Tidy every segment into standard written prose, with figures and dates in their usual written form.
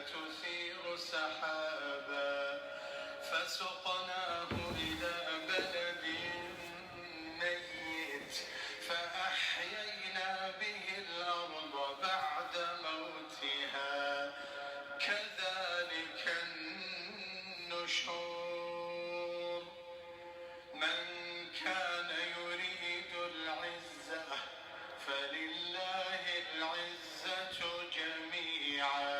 تثير سحابا فسقناه إلى بلد ميت فأحيينا به الأرض بعد موتها كذلك النشور من كان يريد العزة فلله العزة جميعا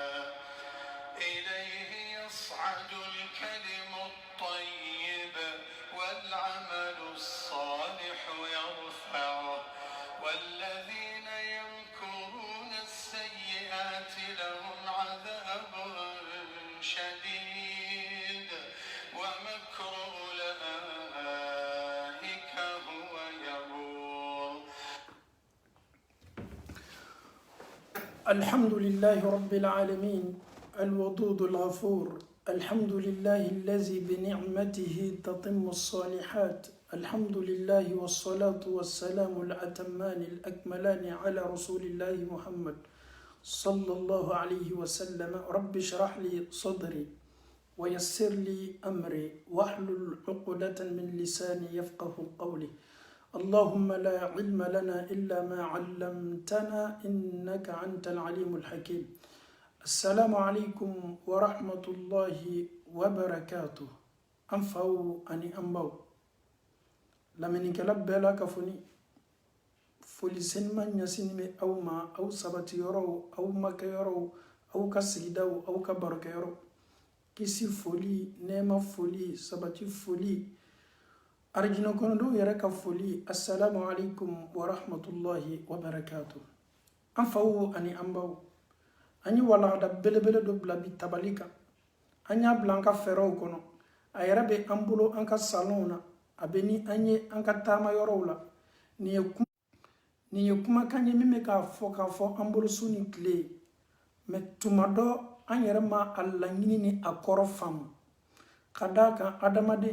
إليه يصعد الكلم الطيب والعمل الصالح يرفعه والذين يمكرون السيئات لهم عذاب شديد ومكر أولئك هو يبور. الحمد لله رب العالمين الودود الغفور. الحمد لله الذي بنعمته تتم الصالحات. الحمد لله والصلاة والسلام الأتمان الأكملان على رسول الله محمد صلى الله عليه وسلم. رب اشرح لي صدري ويسر لي أمري واحلل عقدة من لساني يفقه قولي. اللهم لا علم لنا إلا ما علمتنا إنك أنت العليم الحكيم. السلام عليكم ورحمة الله وبركاته. أنفو أني أمبو لمن كلب بلا كفني فلسن من يسنمي أو ما أو سبت يرو أو ما كيرو أو كسيدو أو كبرك يرو كسي فولي نيما فولي سبت فولي أرجنا كندو يرك فولي. السلام عليكم ورحمة الله وبركاته. أنفو أني أمبو أني ولا دا بلا بلا دو بلا بتباليكا أني بلانكا فيرو كنو أيربي أمبولو أنكا صالونا أبني أني أنكا تاما يرولا ni kuma kanye mime ka fo ambolo suni kle me tumado anyere ma alla ngini ni akoro fam kadaka adamade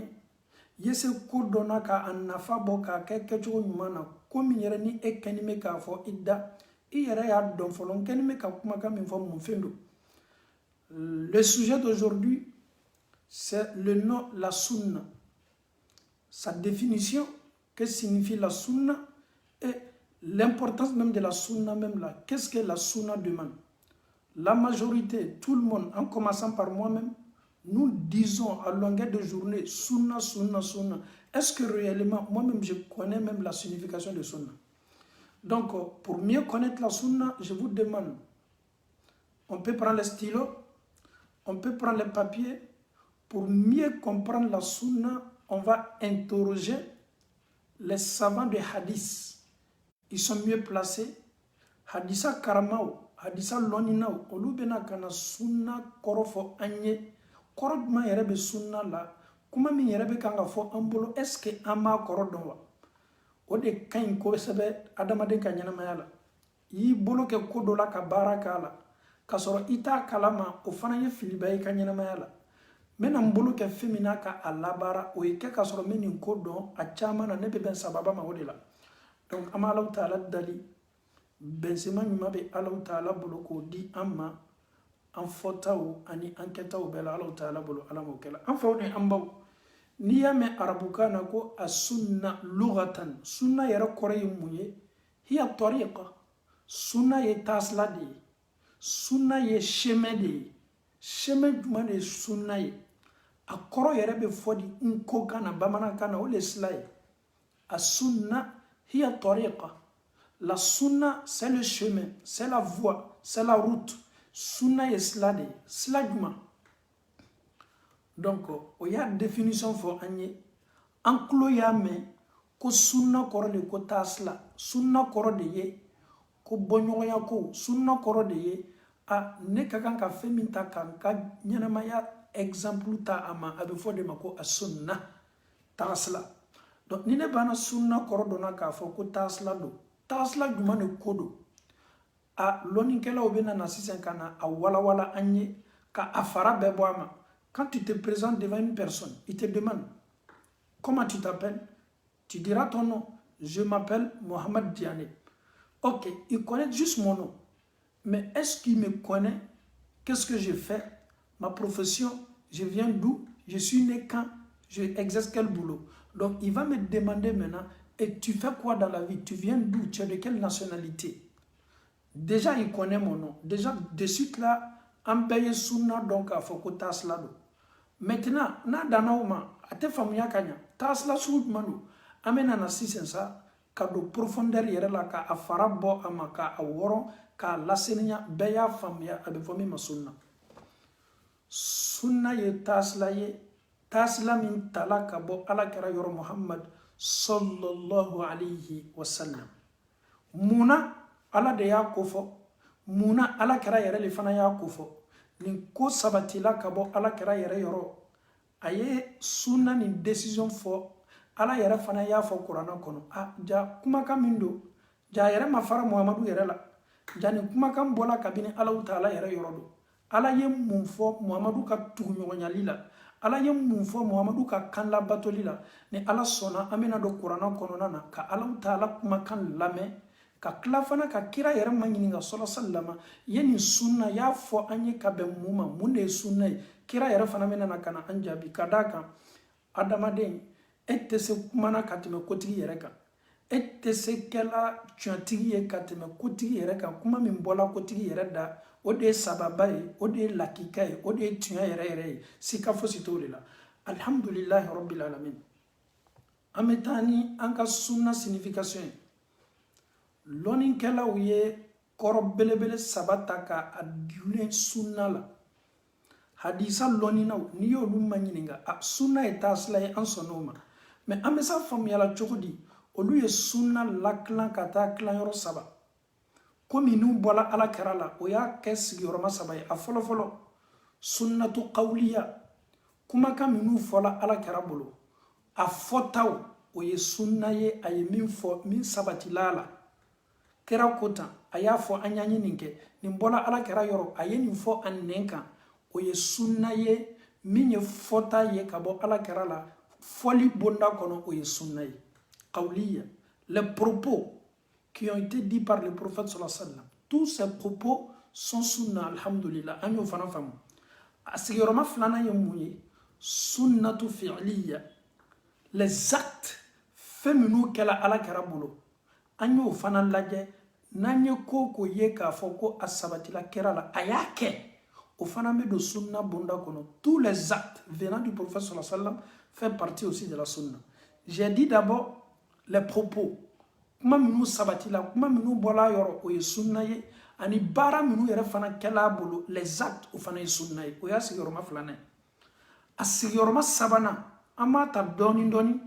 yese kudona ka annafa boka keke chugo nyumana komi yere ni ekeni me ka fo idda iyere ya don folon keni me ka kuma ka min fo mon fendo. Le sujet d'aujourd'hui c'est le nom la sunna, sa définition, que signifie la sunna et l'importance même de la sunna même là. Qu'est-ce que la sunna demande? La majorité, tout le monde, en commençant par moi-même, nous disons à longueur de journée sunna, sunna, sunna. Est-ce que réellement, moi-même, je connais même la signification de sunna? Donc, pour mieux connaître la sunna, je vous demande, on peut prendre le stylo, on peut prendre le papier. Pour mieux comprendre la sunna, on va interroger les savants de hadith. Ils sont mieux placés. Hadisa karamao, hadisa loninao, olubena kana sunna korofo anye. Korodma yerebe sunna la, kuma mi yerebe kanga fo ambolo, est-ce que ama korodonwa? Ode kain ko sebe adamade kanyana mayala. Yi bolo ke kodola ka baraka la. Kasoro ita kalama ofana ye filibaye kanyana mayala. Mena mbolo ke femina ka alabara o ike kasoro meni kodon a chama na nebe ben sababa ma odela. Donc ama Allah Ta'ala dali benzema nyuma be Allah Ta'ala bolo ko di amma en fotaw ani enquêtaw bela Allah Ta'ala bolo alamo kala en fawne ambaw niyame arabuka na ko as-sunna lughatan sunna yara kore munye hiya tariqa sunna ye tasladi sunna ye shemede shemede sunna ye akoro yara be fodi nko kana bamana kana ole slay as-sunna hiya tariqa. La sunna c'est le chemin, c'est la voie, c'est la route. Sunna est slade, slagma. Donc, il y a une définition pour anye. Enclo yame ko sunna korode ko tasla, sunna korode ye ko bonyoya ko sunna korode ye a ne kakan ka feminta kan ka nyanamaya exemple ta ama abe fode mako a sunna tasla. Donc, ni ne bana sunna korodona ka fo ko tasla do. Tasla dumane kodo. A loninkela obena na sisen kana a wala wala anye ka afara beboama. Quand tu te présentes devant une personne, il te demande comment tu t'appelles. Tu diras ton nom. Je m'appelle Mohamed Diané. Ok, il connaît juste mon nom. Mais est-ce qu'il me connaît qu'est-ce que j'ai fait, ma profession, je viens d'où, je suis né quand, je exerce quel boulot. Donc il va me demander maintenant, et tu fais quoi dans la vie, tu viens d'où, tu es de quelle nationalité. Déjà il connaît mon nom, déjà de suite là, on paye sunna donc à faut que tasla do. Maintenant, na danauma, a te famuya kanya, tasla sud manu, amena na sisensa, ka do profondeur yere la ka a fara bo ama ka a woro ka laseniya beya famuya a be fomi ma sunna. Sunna ye tasla min tala ka bo ala kera yoro Muhammad sallallahu alayhi wa sallam. Muna ala de ya kofo, muna ala kera yere le fana ya kofo. Nin ko sabatila ka bo ala kera yere yoro. Aye sunna ni décision fo ala yere fana ya fo Qur'ana kono. Ja kuma kan min do, ja yere mafara Muhammadu yere la. Ja ni kuma kan bola kabini ala ta'ala yere yoro do. Ala ye mun fo Muhammadu ka tugu ɲɔgɔnyali la. Ala ye mun fo Muhammadu ka kan labatoli la. Ni ala sɔnna an bɛna don Qur'ana kɔnɔna na ka ala ta'ala kuma kan lamɛn ka tila fana ka kira yɛrɛ ma ɲininka sɔlɔ salama ye nin sunna y'a fɔ an ye ka bɛn mun ma mun de ye sunna ye kira yɛrɛ fana bɛna na ka na an jaabi ka d'a kan adamaden e tɛ se kumana ka tɛmɛ kotigi yɛrɛ kan e tɛ se kɛla tiɲɛtigi ye ka tɛmɛ kotigi yɛrɛ kan kuma min bɔla kotigi yɛrɛ da o de ye sababa ye o de ye lakika ye o de ye tiɲɛ yɛrɛ yɛrɛ ye sika fosi t'o de la alhamdulilahi rabbil alamin an bɛ taa ni an ka sunna signification ye lɔnnikɛlaw ye kɔrɔ belebele saba ta ka a dilen sunna la hadisa lɔnninaw n'i y'olu ma ɲininka a sunna ye taasila ye an sɔnn'o ma mɛ an bɛ sa faamuyala cogo di olu ye sunna lakilan ka taa kilayɔrɔ saba komi n'u bɔla ala kɛra la o y'a kɛ sigiyɔrɔma saba ye a fɔlɔfɔlɔ sunnatu qawliya kumakan minnu fɔla ala kɛra bolo a fɔtaw o ye sunna ye a ye min fɔ min sabatila la kɛra ko tan a y'a fɔ an y'a ɲini kɛ nin bɔla ala kɛra yɔrɔ a ye nin fɔ a nɛn kan o ye sunna ye min ye fɔta ye ka bɔ ala kɛra la fɔli bonda kɔnɔ o ye sunna ye qawliya les propos qui ont été dits par le prophète sallallahu alayhi wa sallam tous ces propos sont sunna alhamdulillah an y'o fana faamu a sigiyɔrɔma filanan ye mun ye sunnatu fi'liya les actes fɛn minnu kɛla ala kɛra bolo an y'o fana lajɛ n'an ye ko ko ye k'a fɔ ko a sabatila kɛra la a y'a kɛ o fana bɛ don sunna bonda kɔnɔ tous les actes venant du prophète sallallahu alayhi wa sallam fait partie aussi de la sunna. J'ai dit d'abord les propos kuma minnu sabatila kuma minnu bɔla yɔrɔ o ye sunna ye ani baara minnu yɛrɛ fana kɛla bolo les actes o fana ye sunna ye o y'a sigiyɔrɔma filanan ye a sigiyɔrɔma sabanan an b'a ta dɔɔni dɔɔni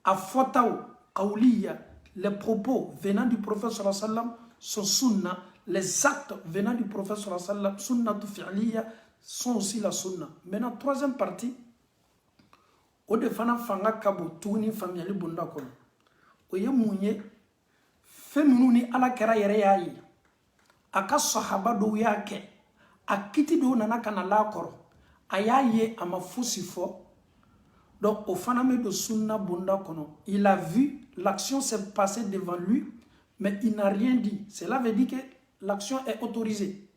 a fɔtaw qawliya les propos venant du prophète sallallahu alayhi wa sallam sont sunna les actes venant du prophète sallallahu alayhi wa sallam sunnatu fi'liya sont aussi la sunna. Maintenant troisième partie o de fana fanga ka bon tuguni faamuyali bonda kɔnɔ o ye mun ye fɛn minnu ni ala kɛra yɛrɛ y'a ye a ka sahaba dɔw y'a kɛ a kiti dɔw nana ka na l'a kɔrɔ a y'a ye a ma fosi fɔ donc au fana bɛ don sunna bonda kɔnɔ il a vu l'action s'est passée devant lui mais il n'a rien dit cela veut dire que l'action est autorisée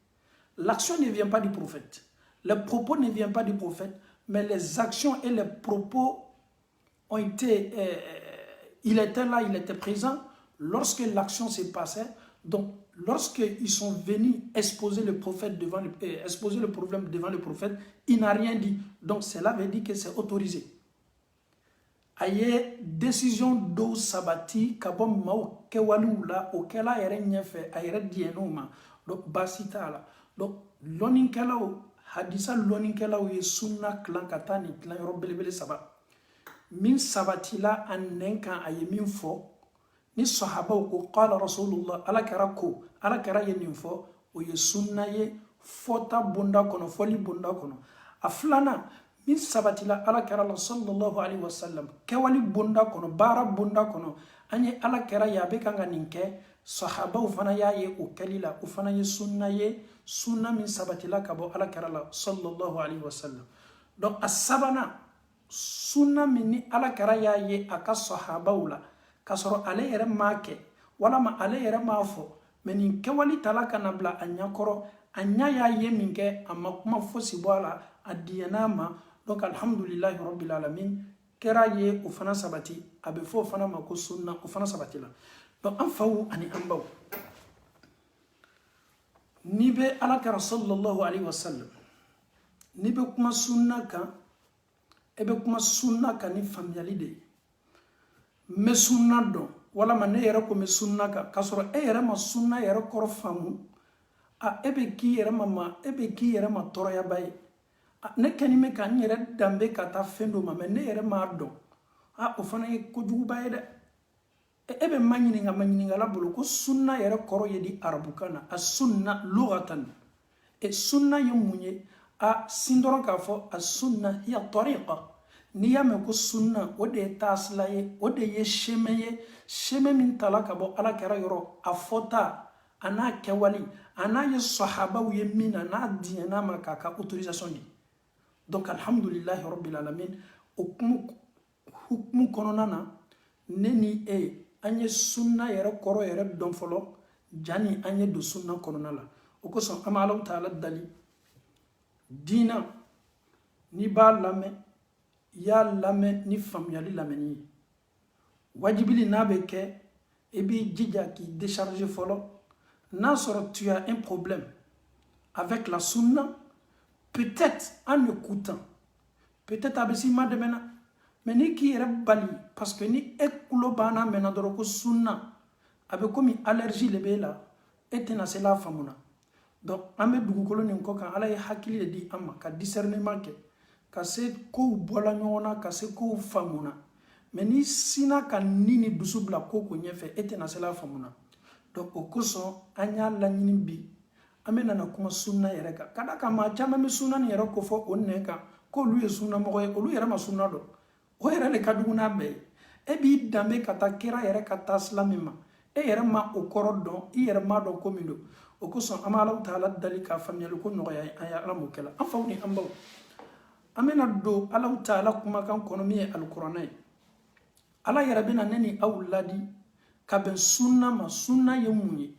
l'action ne vient pas du prophète les propos ne viennent pas du prophète mais les actions et les propos ont été il était là, il était présent lorsque l'action s'est passée. Donc, lorsqu'ils sont venus exposer le prophète exposer le problème devant le prophète, il n'a rien dit. Donc, cela veut dire que c'est autorisé. Aye décision do sabati kabom mau kewalula o kela yere nyefe ayere dieno ma donc basita la donc loninkela hadisa loninkela ye sunna klan katani klan yoro belebele saba min sabatila annenka aye min fo ni sahaba ko qala rasulullah ala karako ala karaye nin fo o ye sunna ye fota bonda kono foli bonda kono aflana min sabatila ala karala sallallahu alaihi wasallam kewali bonda kono bara bonda kono anye ala kara ya be kanga ninke sahaba ufana ya ye o kalila ufana ye sunna min sabatila kabo ala karala sallallahu alaihi wasallam donc asabana sunna min ala kara ya ye aka sahaba ula kasoro ale yere make wala ma ale yere mafo menin kewali talaka nabla anyakoro anya ya ye min kɛ a ma kuma fosi bɔ a la a diyana ma donc alhamdulillahi rabbil alamin kɛra ye o fana sabati a bɛ fɔ o fana ma ko sunna o fana sabati la donc an faw ani an baw ni bɛ alakira sallallahu alaihi wasallam ni bɛ kuma sunna kan e bɛ kuma sunna kan ni faamuyali de ye n bɛ sunna dɔn walama ne yɛrɛ ko n bɛ sunna kan k'a sɔrɔ e yɛrɛ ma sunna yɛrɛ kɔrɔ faamu e bɛ k'i yɛrɛ ma tɔɔrɔyaba ye ne kɛni bɛ ka n yɛrɛ danbe ka taa fɛn dɔ ma mɛ ne yɛrɛ m'a dɔn o fana ye kojuguba ye dɛ e bɛ ma ɲininkala bolo ko sunna yɛrɛ kɔrɔ ye di arabukan na a sunna lugatan sunna ye mun ye sin dɔrɔn k'a fɔ a sunna hiya tariqa n'i y'a mɛn ko sunna o de ye taasila ye o de ye chemin min tala ka bɔ alakira yɔrɔ a fɔta a n'a kɛwale a n'a ye sahabaw ye min na n'a diɲɛna ma k'a ka autorisation di donc alhamdulillahi rabbil alamin o hukumu kɔnɔna na ne ni an ye sunna yɛrɛ kɔrɔ yɛrɛ dɔn fɔlɔ jani an ye don sunna kɔnɔna la o kosɔn an bɛ Alahu taala dali diina n'i b'a lamɛn i y'a lamɛn ni faamuyali lamɛnni ye wajibili n'a bɛ kɛ i b'i jija k'i décharger fɔlɔ n'a sɔrɔ tu as un problème avec la sunna peut-être en écoutant peut-être a bɛ s'i ma dɛmɛ na mais ni k'i yɛrɛ bali parce que ni e tulo banna mɛnna dɔrɔn ko sunna a bɛ komi allergie de b'e la e tɛna se la faamu na donc an bɛ dugukolo nin kɔ kan ala ye hakili de di an ma ka discernement kɛ ka se kow bɔla ɲɔgɔn na ka se kow faamu na mais ni sina ka ni dusu bila ko ɲɛfɛ e tɛna se la faamu na donc o kosɔn an y'a laɲini bi an bɛ nana kuma sunna yɛrɛ kan ka da kan maa caman bɛ sunna nin yɛrɛ ko fɔ o nɛn kan k'olu ye sunna mɔgɔ ye olu yɛrɛ ma sunna dɔn o yɛrɛ de ka jugu n'a bɛɛ ye e b'i danbe ka taa kira yɛrɛ ka taasila min ma e yɛrɛ ma o kɔrɔ dɔn i yɛrɛ ma dɔn ko min don o kosɔn an bɛ Alahu taala dali ka faamuyali ko nɔgɔya an ye ala m'o kɛla an faw ni an baw an bɛna don Alahu taala kumakan kɔnɔ min ye alikuranɛ ye ala yɛrɛ bɛna ne ni aw ladi ka bɛn sunna ma sunna ye mun ye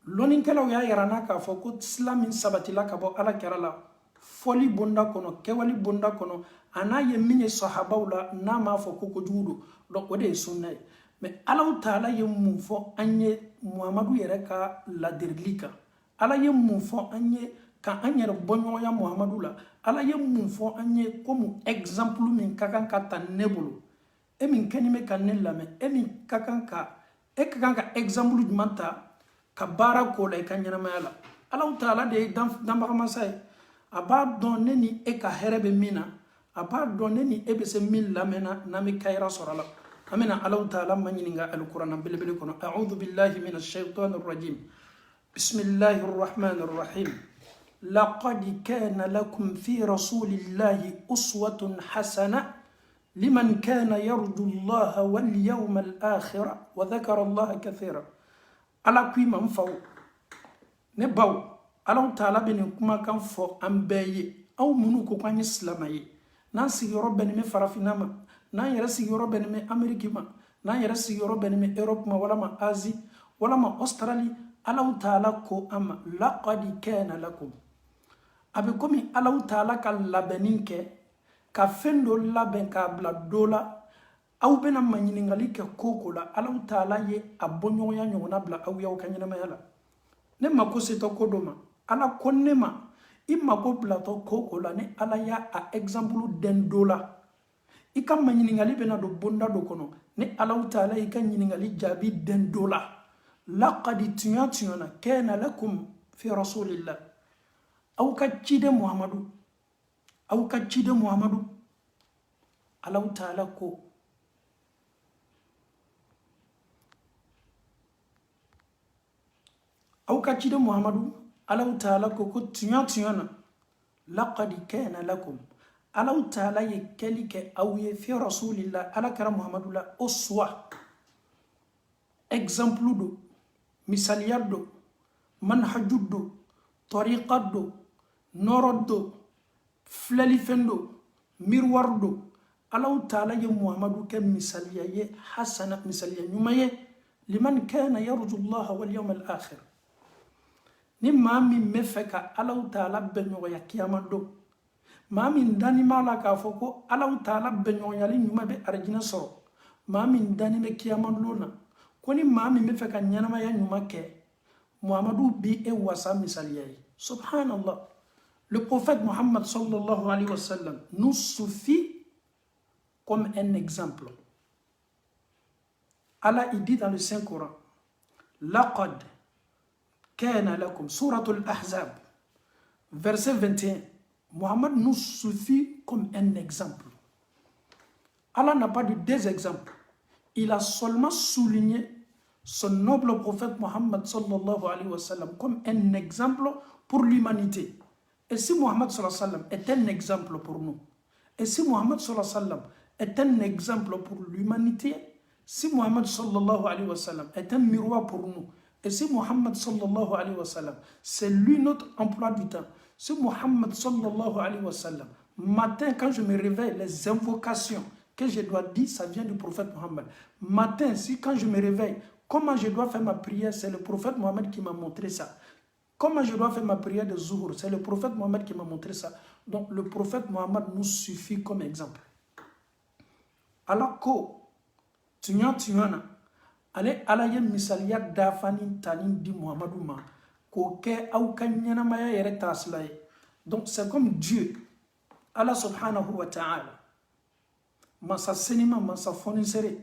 lɔnnikɛlaw y'a yira n'a k'a fɔ ko sila min sabatila ka bɔ ala kɛra la fɔli bonda kɔnɔ kɛwali bonda kɔnɔ a n'a ye min ye sahabaw la n'a m'a fɔ ko kojugu don donc o de ye sunna ye mais Alahu taala ye mun fɔ an ye muhamadu yɛrɛ ka ladirili kan ala ye mun fɔ an ye ka an yɛrɛ bɔ ɲɔgɔnya muhamadu la ala ye mun fɔ an ye comme exemple min ka kan ka ta ne bolo e min kɛni bɛ ka ne lamɛn e min ka kan ka exemple jumɛn ta ka baara k'o la i ka ɲɛnamaya la Alahu taala de ye danbagamasa ye a b'a dɔn ne ni e ka hɛrɛ bɛ min na a b'a dɔn ne ni e bɛ se min lamɛnna n'an bɛ kayira sɔrɔ a la an bɛna Alahu taala ma ɲininka alikuranna belebele kɔnɔ a'udhu billahi minash shaitanir rajim bismillahir rahmanir rahim laqad kana lakum fi rasulillahi uswatun hasana liman kana yarju allaha wal yawmal akhir wa dhakara allaha kathira ala kui man faw ne baw Alahu taala bɛ nin kumakan fɔ an bɛɛ ye aw minnu ko k'an ye silama ye n'an sigiyɔrɔ bɛnnen bɛ farafinna ma n'an yɛrɛ sigiyɔrɔ bɛnnen bɛ Ameriki ma n'an yɛrɛ sigiyɔrɔ bɛnnen bɛ Europe ma walama Asie walama Australie Alahu taala ko an ma laqad kana lakum a bɛ komi Alahu taala ka labɛnni kɛ ka fɛn dɔ labɛn k'a bila dɔ la aw bɛna maɲininkali kɛ ko la Alahu taala ye a bɔɲɔgɔnya ɲɔgɔnna bila aw y'aw ka ɲɛnamaya la ne mako setɔ ko dɔ ma ala ko ne ma i mako bilatɔ ko la ni ala y'a exemple den dɔ la i ka maɲininkali bɛna don bonda dɔ kɔnɔ ni Alahu taala i ka ɲininkali jaabi den dɔ la laqad tiɲɛ kana lakum fi rasulillah aw ka ciden muhamadu Alahu taala ko aw ka ciden muhamadu Alahu taala ko tiɲɛ na laqad kana lakum Alahu taala ye kɛli kɛ aw ye fi rasulillah ala kɛra muhamadu la uswa exemple do misaliya do manhaju do tariqa do nɔrɔ do filɛlifɛn do miroir do Alahu taala ye muhamadu kɛ misaliya ye hasana misaliya ɲuman ye liman kana yarju allaha wal yawmal akhir ni maa min bɛ fɛ ka Alahu Taala bɛɲɔgɔnya kiyama don, maa min dani b'a la k'a fɔ ko Alahu Taala bɛɲɔgɔnyali ɲuman bɛ arijinɛ sɔrɔ, maa min dani bɛ kiyama don na, ko ni maa min bɛ fɛ ka ɲɛnamaya ɲuman kɛ, Muhamadu bi e wasa misaliya ye. Subhanallah. Le prophète Mohammed sallallahu alayhi wa sallam nous suffit comme un exemple. Allah il dit dans le Saint-Coran, Laqad kana lakum, Suratul Ahzab, verset 21. Mohammed nous suffit comme un exemple. Allah n'a pas de deux exemples. Il a seulement souligné son noble prophète Mohammed sallallahu alayhi wa sallam comme un exemple pour l'humanité. Et si Mohammed sallallahu alayhi wa sallam est un exemple pour nous, et si Mohammed sallallahu alayhi wa sallam est un exemple pour l'humanité, si Mohammed sallallahu alayhi wa sallam est un miroir pour nous, et si Mohammed sallallahu alayhi wa sallam c'est lui notre emploi du temps, si Mohammed sallallahu alayhi wa sallam, matin quand je me réveille, les invocations que je dois dire, ça vient du prophète Mohammed. Matin, quand je me réveille, comment je dois faire ma prière, c'est le prophète Mohammed qui m'a montré ça. Comment je dois faire ma prière de Zuhur, c'est le prophète Mohammed qui m'a montré ça. Donc le prophète Mohammed nous suffit comme exemple. Alors que tu n'as ale ala ye misaliya dafani tani di Muhammadu ma ko ke aw ka ɲɛnamaya yɛrɛ taasila ye. Donc c'est comme Dieu, Allah subhanahu wa ta'ala, masa senima, masa fonisere,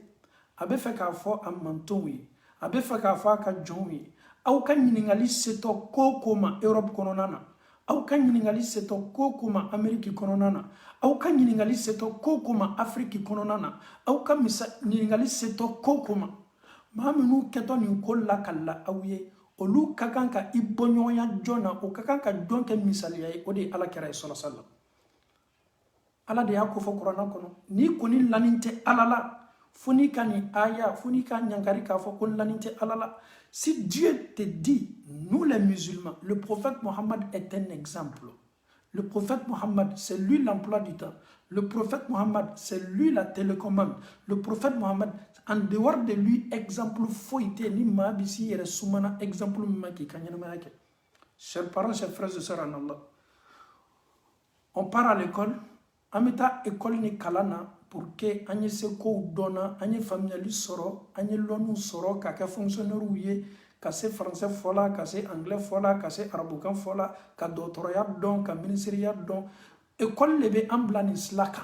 a bɛ fɛ k'a fɔ a mantonw ye, a bɛ fɛ k'a fɔ a ka jɔnw ye, aw ka ɲininkali setɔ ko ko ma Europe kɔnɔna na, aw ka ɲininkali setɔ ko ko ma Amérique kɔnɔna na, aw ka ɲininkali setɔ ko ko ma Afrique kɔnɔna na, aw ka ɲininkali setɔ ko ko ma maa minnu kɛtɔ nin ko la ka la aw ye, olu ka kan ka i bɔɲɔgɔnya jɔn na, o ka kan ka jɔn kɛ misaliya ye, o de ye Ala kɛra ye sallallahu alayhi wa sallam. Ala de y'a ko fɔ Kurana kɔnɔ, n'i kɔni lanin tɛ Ala la, fo n'i ka nin aya, fo n'i ka ɲankari k'a fɔ ko lanin tɛ Ala la. Si Dieu te dit, nous les musulmans, le prophète Mohammed est un exemple. Le prophète Mohammed, c'est lui l'emploi du temps. Le prophète Mohammed, c'est lui la télécommande. Le prophète Mohammed, en dehors de lui, exemple foïté, ni mabisi yere soumana, exemple maki kanyana. Chers parents, chers frères et sœurs en Allah, on part à l'école, on met à l'école ni kalana pour que anye se ko dona, anye familiali soro, anye lonu soro, kaka fonctionnaire ouye, ka se français fola, ka se anglais fola, ka se araboukan fola, ka doctorat don, ka ministériat don. École lebe amblani slaka.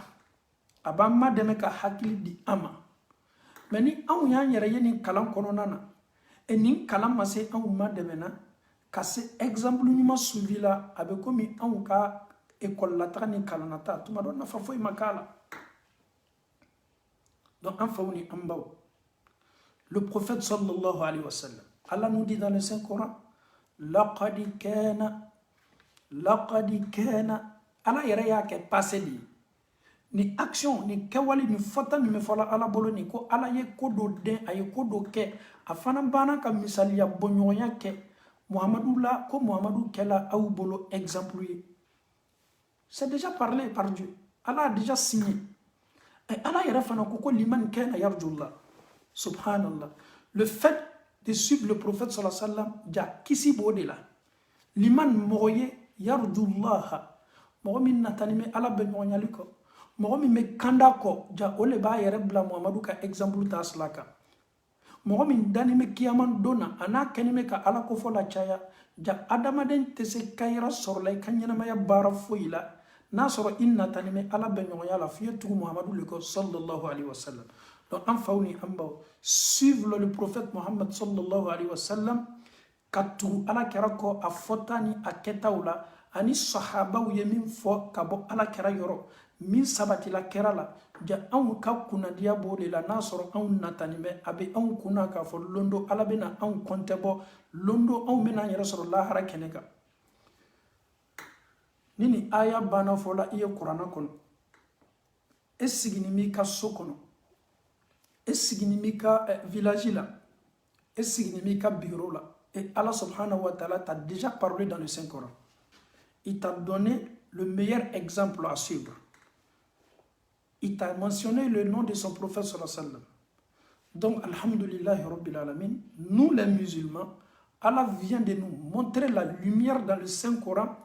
Aba ma deme ka hakili di ama. Mais ni anw y'an yɛrɛ ye nin kalan kɔnɔna na, et nin kalan ma se anw ma dɛmɛ na, ka se exemple ɲuman suivi la, a bɛ komi anw ka école la taga ni kalan na ta, tuma dɔ nafa foyi ma k'a la. Donc an faw ni an baw, le prophète sallallahu alayhi wa sallam, Allah nous dit dans le Saint-Coran, laqad kana, Allah yɛrɛ y'a kɛ passé de ye. Ni action, ni kɛwali, ni fɔta min bɛ fɔla Ala bolo ni ko Ala ye ko dɔ den, a ye ko dɔ kɛ, a fana banna ka misaliya bɔɲɔgɔnya kɛ Muhammadu la, ko Muhammadu kɛla aw bolo exemple ye. C'est déjà parlé par Dieu. Allah a déjà signé. Et Allah yɛrɛ fana ko liman kana yarjullah. Subhanallah. Le fait de suivre le prophète sallallahu alayhi wa sallam, ja kisi b'o de la. Liman mɔgɔ ye yarjullah. Mɔgɔ min natani bɛ Ala bɛɲɔgɔnyali kɔ. Mɔgɔ min bɛ kanda kɔ, ja o le b'a yɛrɛ bila Muhammadu ka exemple ta sila kan. Mɔgɔ min dani bɛ kiyaman don na, a n'a kɛni bɛ ka Ala kofɔ la caya, ja adamaden tɛ se ka yɛrɛ sɔrɔ la i ka ɲɛnamaya baara foyi la, n'a sɔrɔ i natani bɛ Ala bɛɲɔgɔnya la, f'i ye tugu Muhammadu le kɔ sallallahu alayhi wa sallam. Donc an faw ni an baw, suivre le prophète Mohammed sallallahu alayhi wa sallam, ka tugu Ala kɛra kɔ a fɔta ni a kɛtaw la, ani sahabaw ye min fɔ ka bɔ Ala kɛra yɔrɔ, min sabatila kɛra la, ja anw ka kunnadiya b'o de la, n'a sɔrɔ anw natani bɛ, a bɛ anw kunna k'a fɔ londo Ala bɛna anw kɔntɛ bɔ, londo anw bɛna an yɛrɛ sɔrɔ lahara kɛnɛ kan. Ni nin aya banna fɔla i ye Kurana kɔnɔ, e sigini b'i ka so kɔnɔ, e sigini b'i ka village la, e sigini b'i ka bureau la, et Allah subhanahu wa ta'ala t'a déjà parlé dans le Saint-Coran. Il t'a donné le meilleur exemple à suivre. Il t'a mentionné le nom de son prophète sallallahu alayhi wa sallam. Donc, alhamdulillah rabbil alamin, nous les musulmans, Allah vient de nous montrer la lumière dans le Saint-Coran.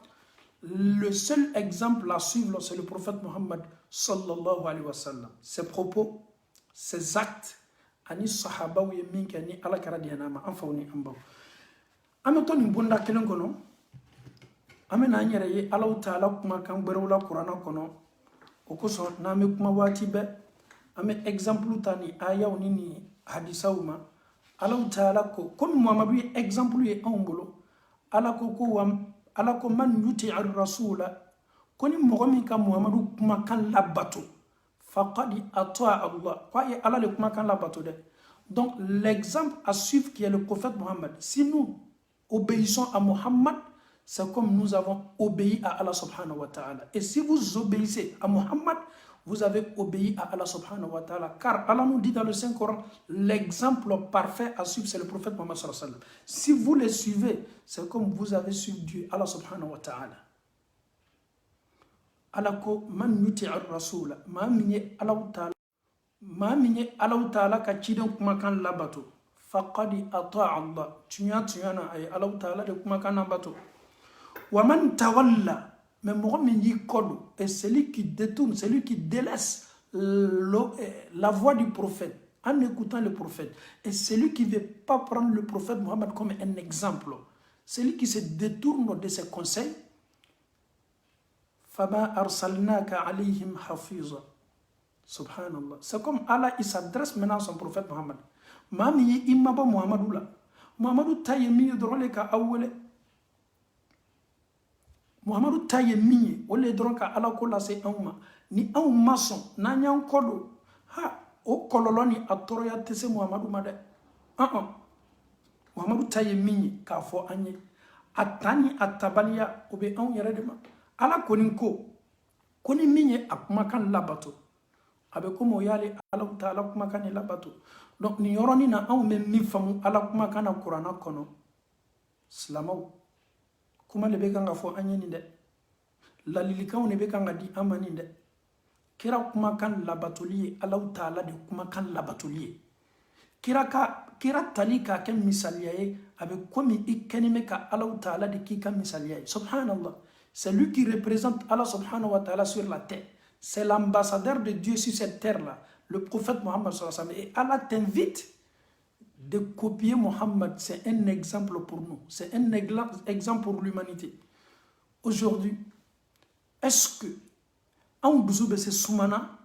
Le seul exemple à suivre, c'est le prophète Mohammed sallallahu alayhi wa sallam. Ses propos, ses actes, ani sahaba ou yeminka ni Allah kara dianama anfauni ambaw. Ameto ni bonda kelen kono. Amena nyere ye Allah Ta'ala kuma kan berewla Qur'ana kono. Okoso na me kuma wati be. Ame exemple tani aya ni hadisa uma. Allah Ta'ala ko comme Muhammadu ye exemple ye ambolo. Allah ko wam ala ko man yuti ar-rasula koni mogomi ka Muhammadu kuma kan labato faqad ata Allah quoi et Allah le kuma kan labato de. Donc l'exemple à suivre qui est le prophète Mohammed, si nous obéissons à Mohammed, c'est comme nous avons obéi à Allah subhanahu wa ta'ala. Et si vous obéissez à Mohammed, vous avez obéi à Allah subhanahu wa ta'ala. Car Allah nous dit dans le Saint-Coran, l'exemple parfait à suivre, c'est le prophète Mohammed sallallahu alayhi wa sallam. Si vous le suivez, c'est comme vous avez suivi Dieu, Allah subhanahu wa ta'ala. Allah ko man yuti ar-rasula, ma minye Allah ta'ala ka chidon kuma kan labato. Faqad ata Allah. Tunya na ay Allah ta'ala de kuma kan labato. Wa man tawalla, mais Mohamed yi kodo, et celui qui détourne, celui qui délaisse la voix du prophète en écoutant le prophète, et celui qui ne veut pas prendre le prophète Mohammed comme un exemple, celui qui se détourne de ses conseils, fama arsalnaka alayhim hafiza. Subhanallah. C'est comme Allah, il s'adresse maintenant à son prophète Mohammed. Mami imaba Muhammadou la. Muhammadou taye mi drole ka awele. Muhammadu taye minye ole dron ka ala ko lase anma ni an mason na nyan kodo ha o kololoni atoro ya tese Muhammadu made Muhammadu taye minye ka fo anye atani atabaliya obe an yere de ma ala koni minye akuma kan labato abe ko mo yale ala taala kuma kan labato. Donc ni yoroni na an me mi famu ala kuma kan Qur'ana kono slamaw kuma le be kanga fo anyeni de la lilikaw ne be kanga di amani de kira kuma kan labatoliye Allah Ta'ala de kuma kan labatoliye kira talika ken misaliyaye avec komi ikenime ka Allah Ta'ala de ki kan misaliyaye. Subhanallah, c'est lui qui représente Allah subhanahu wa ta'ala sur la terre, c'est l'ambassadeur de Dieu sur cette terre là, le prophète Mohammed sallallahu alayhi wa sallam. Et Allah t'invite de copier Mohammed. C'est un exemple pour nous. C'est un exemple pour l'humanité. Aujourd'hui, est-ce que on doit se soumana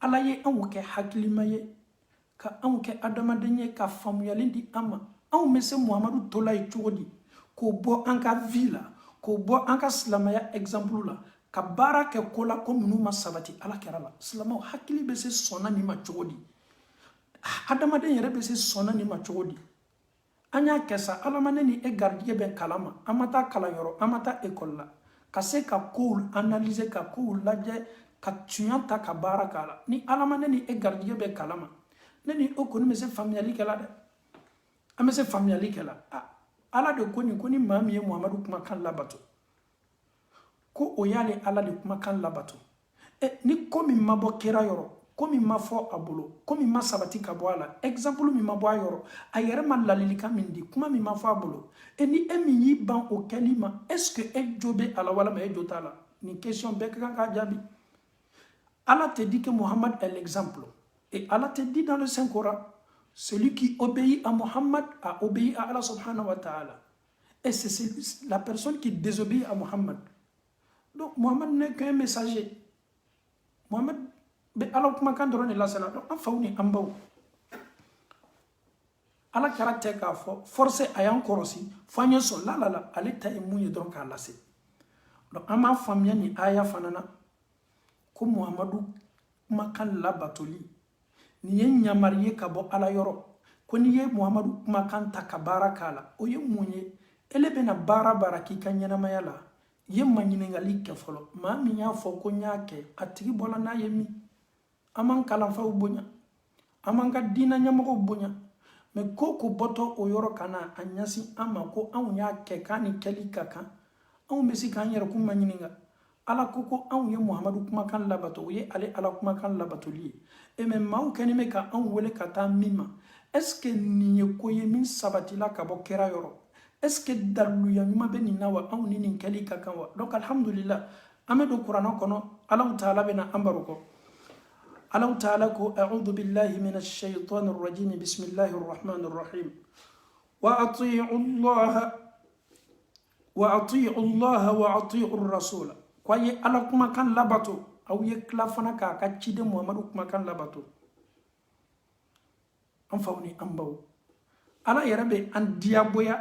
alaye on ke haklimaye ka on ke adamadenye ka famuyalindi ama on mese Muhammadu tolay chodi ko bo anka villa ko bo anka slamaya exemple la ka baraka kola ko munuma sabati ala kerala slama hakli be se sona ni ma chodi adamaden yere be se sona ni ma chodi anya kessa alamane ni e gardie ben kalama amata kala yoro amata école la kase ka cool analyser ka cool laje ka tuyanta ka baraka la ni alamane ni e gardie ben kalama neni okoni me se familiali kala de ame se familiali kala ala de koni mami Muhammadu kuma kan labato ko oyale ala de kuma kan labato ni komi mabo kera yoro komi ma fo abolo komi ma sabati ka boala exemple mi ma bo yoro ayere ma lalilika mindi kuma mi ma fo abolo ni emi yi ban o kalima est-ce que e jobe ala wala ma e jotala ni question be kan ka jabi. Allah te dit que Mohammed est l'exemple et Allah te dit dans le Saint-Coran, celui qui obéit à Mohammed a obéi à Allah subhanahu wa ta'ala, et c'est la personne qui désobéit à Mohammed. Donc Mohammed n'est qu'un messager. Mohammed Allah kuma kan drone la sala donc en fawni ambaw ala caractère ka forcer ayan korosi fanyo so la ale ta imunye donc ala se donc ama famia ni aya fanana ko Muhammadu kuma kan la batoli ni yenya mariye ka bo ala yoro ko ni ye Muhammadu kuma kan takabara kala o ye munye ele bena bara ki kanyana mayala ye manyine ngali ke folo ma mi nya fo ko nyake atigi bola na yemi aman kalan fa ubonya aman ka dina nyamako ubonya me koko boto o yoro kana anyasi ama ko an nya ke kani keli kaka an mesi kan yero kuma nyininga ala koko an ye Muhammadu kuma kan labato ye ale ala kuma kan labato li e me maw kanime ka an wele kata mima est ce que ni ko ye min sabati la ka bo kera yoro est-ce que daluya ɲuman bɛ nin na wa anw ni nin kɛli ka kan wa donc alhamdulillah an bɛ don kuranɛ kɔnɔ Allahu taala bɛna an baro kɔ Allahu taala ko a'udhu billahi minash shaitanir rajim bismillahir rahmanir rahim wa ati'u Allah wa ati'u rasul ko ye ala kuma kan labato aw ye kila fana ka ka ciden Muhammadu kuma kan labato an faw ni an baw ala yɛrɛ bɛ an diyagoya